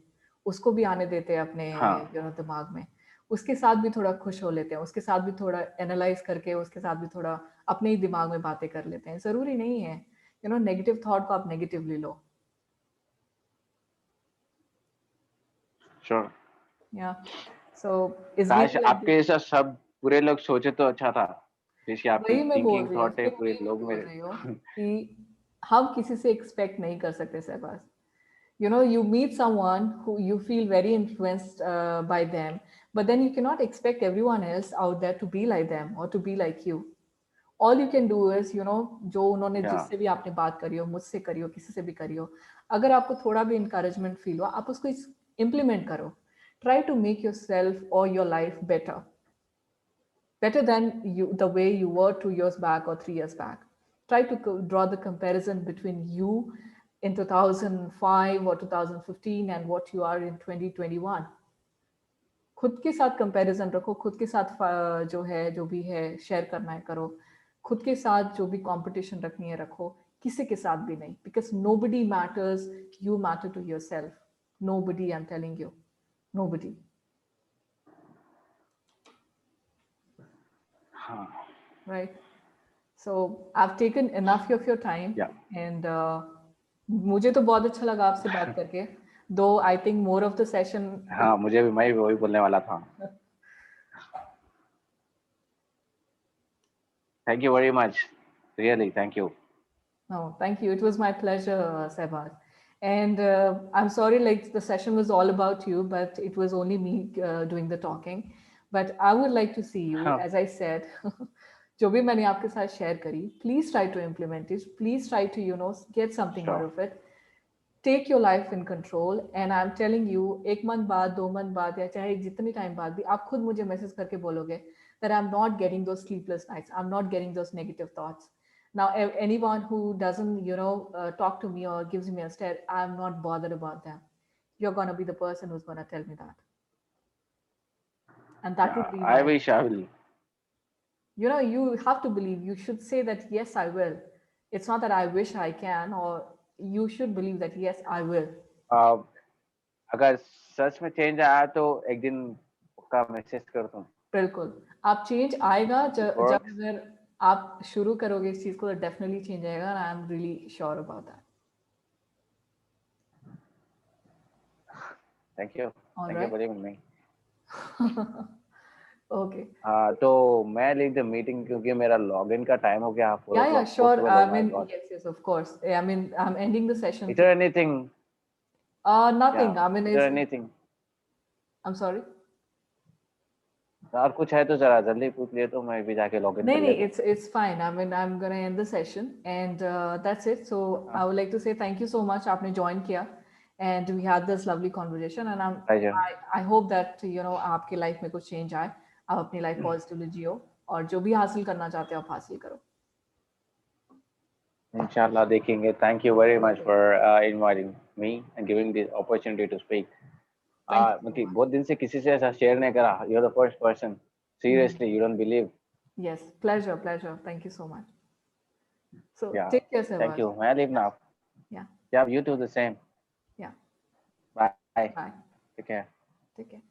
उसको भी आने देते हैं अपने, हाँ. you know, दिमाग में. उसके साथ भी थोड़ा खुश हो लेते हैं, उसके साथ भी थोड़ा एनालाइज करके उसके साथ भी थोड़ा अपने ही दिमाग में बातें कर लेते हैं. जरूरी नहीं है नेगेटिव थॉट को आप नेगेटिवली लो. श्योर. या सो इज काश बीइंग लाइक आपके जैसा सब पूरे लोग सोचे तो अच्छा था. जैसे आपकी वही मैं बोल थिंकिंग रही हूँ, थॉट है फिर पूरे वही मैं लोग बोल मेरे. रही हूँ कि हम किसी से एक्सपेक्ट नहीं कर सकते Shahbaz. You meet someone who you feel very influenced by them, but then you cannot expect everyone else out there to be like them or to be like you. All you can do is जो उन्होंने या जिससे भी आपने बात करी हो, मुझसे करी हो, किसी से भी करी हो, अगर आपको थोड़ा भी encouragement फील हो, आप उसको implement करो. Try to make yourself or your life better than the way you were 2 years back or 3 years back. Try to draw the comparison between you in 2005 or 2015 and what you are in 2021. खुद के साथ comparison रखो, खुद के साथ जो है जो भी है शेयर करना है करो, खुद के साथ जो भी कंपटीशन रखनी है रखो, किसी के साथ भी नहीं, because nobody matters, you matter to yourself. Nobody, I'm telling you, nobody. हाँ. Right? So I've taken enough of your time, या and मुझे तो बहुत अच्छा लगा आपसे बात करके. Though I think more of the session. हाँ, मुझे भी, मैं भी वही बोलने वाला था. Thank you very much. Really, thank you. No, thank you. It was my pleasure, Sehbaz. And I'm sorry, like the session was all about you, but it was only me doing the talking. But I would like to see you, हाँ. as I said, जो भी मैंने आपके साथ share करी, please try to implement it. Please try to get something out Sure. of it. Take your life in control. And I'm telling you, 1 month बाद, 2 month बाद, या चाहे जितनी time बाद भी, आप खुद मुझे message करके बोलोगे that I'm not getting those sleepless nights. I'm not getting those negative thoughts. Now, anyone who doesn't talk to me or gives me a stare, I'm not bothered about them. You're going to be the person who's going to tell me that. And that Yeah, would be I my, wish I will. you have to believe, you should say that, yes, I will. It's not that I wish I can, or you should believe that, yes, I will. Uh, अगर सच में change आया तो एक दिन पक्का message कर दूं. बिल्कुल. आप चेंज आएगा It जब works. अगर आप शुरू करोगे इस चीज को, तो डेफिनेटली चेंज आएगा. I am really sure about that. Thank you. All Thank you right. for believing me. Okay. तो मैं लीव द मीटिंग क्योंकि मेरा लॉगिन का टाइम हो गया. 4 Yeah, o'clock. sure. 4:12. I Oh my mean, God. yes, of course. I mean, I'm ending the session Is too. there anything? Nothing. Yeah. I mean, Is there anything? I'm sorry. और कुछ है तो जरा जल्दी पूछ लिए तो मैं भी जाके लॉगिन No, कर no, लेता. it's fine. I mean, I'm gonna end the session, and that's it. So I would like to say thank you so much. आपने join किया, and we had this lovely conversation. And Pleasure. I hope that आपके life में कुछ change आए, आप अपनी life positively जियो, और जो भी हासिल करना चाहते हो आप हासिल करो. इंशाल्लाह देखेंगे. Thank you very much for inviting me and giving this opportunity to speak. Thank you so मतलब much. बहुत दिन से किसी से ऐसा शेयर नहीं करा. You're the first person. Seriously, you don't believe. Yes, pleasure. Thank you so much. So Yeah. take care, Thank Sevas. you. मैं leave now. Yeah, Yeah, you do the same. yeah. Bye. Bye. Take care. Take care.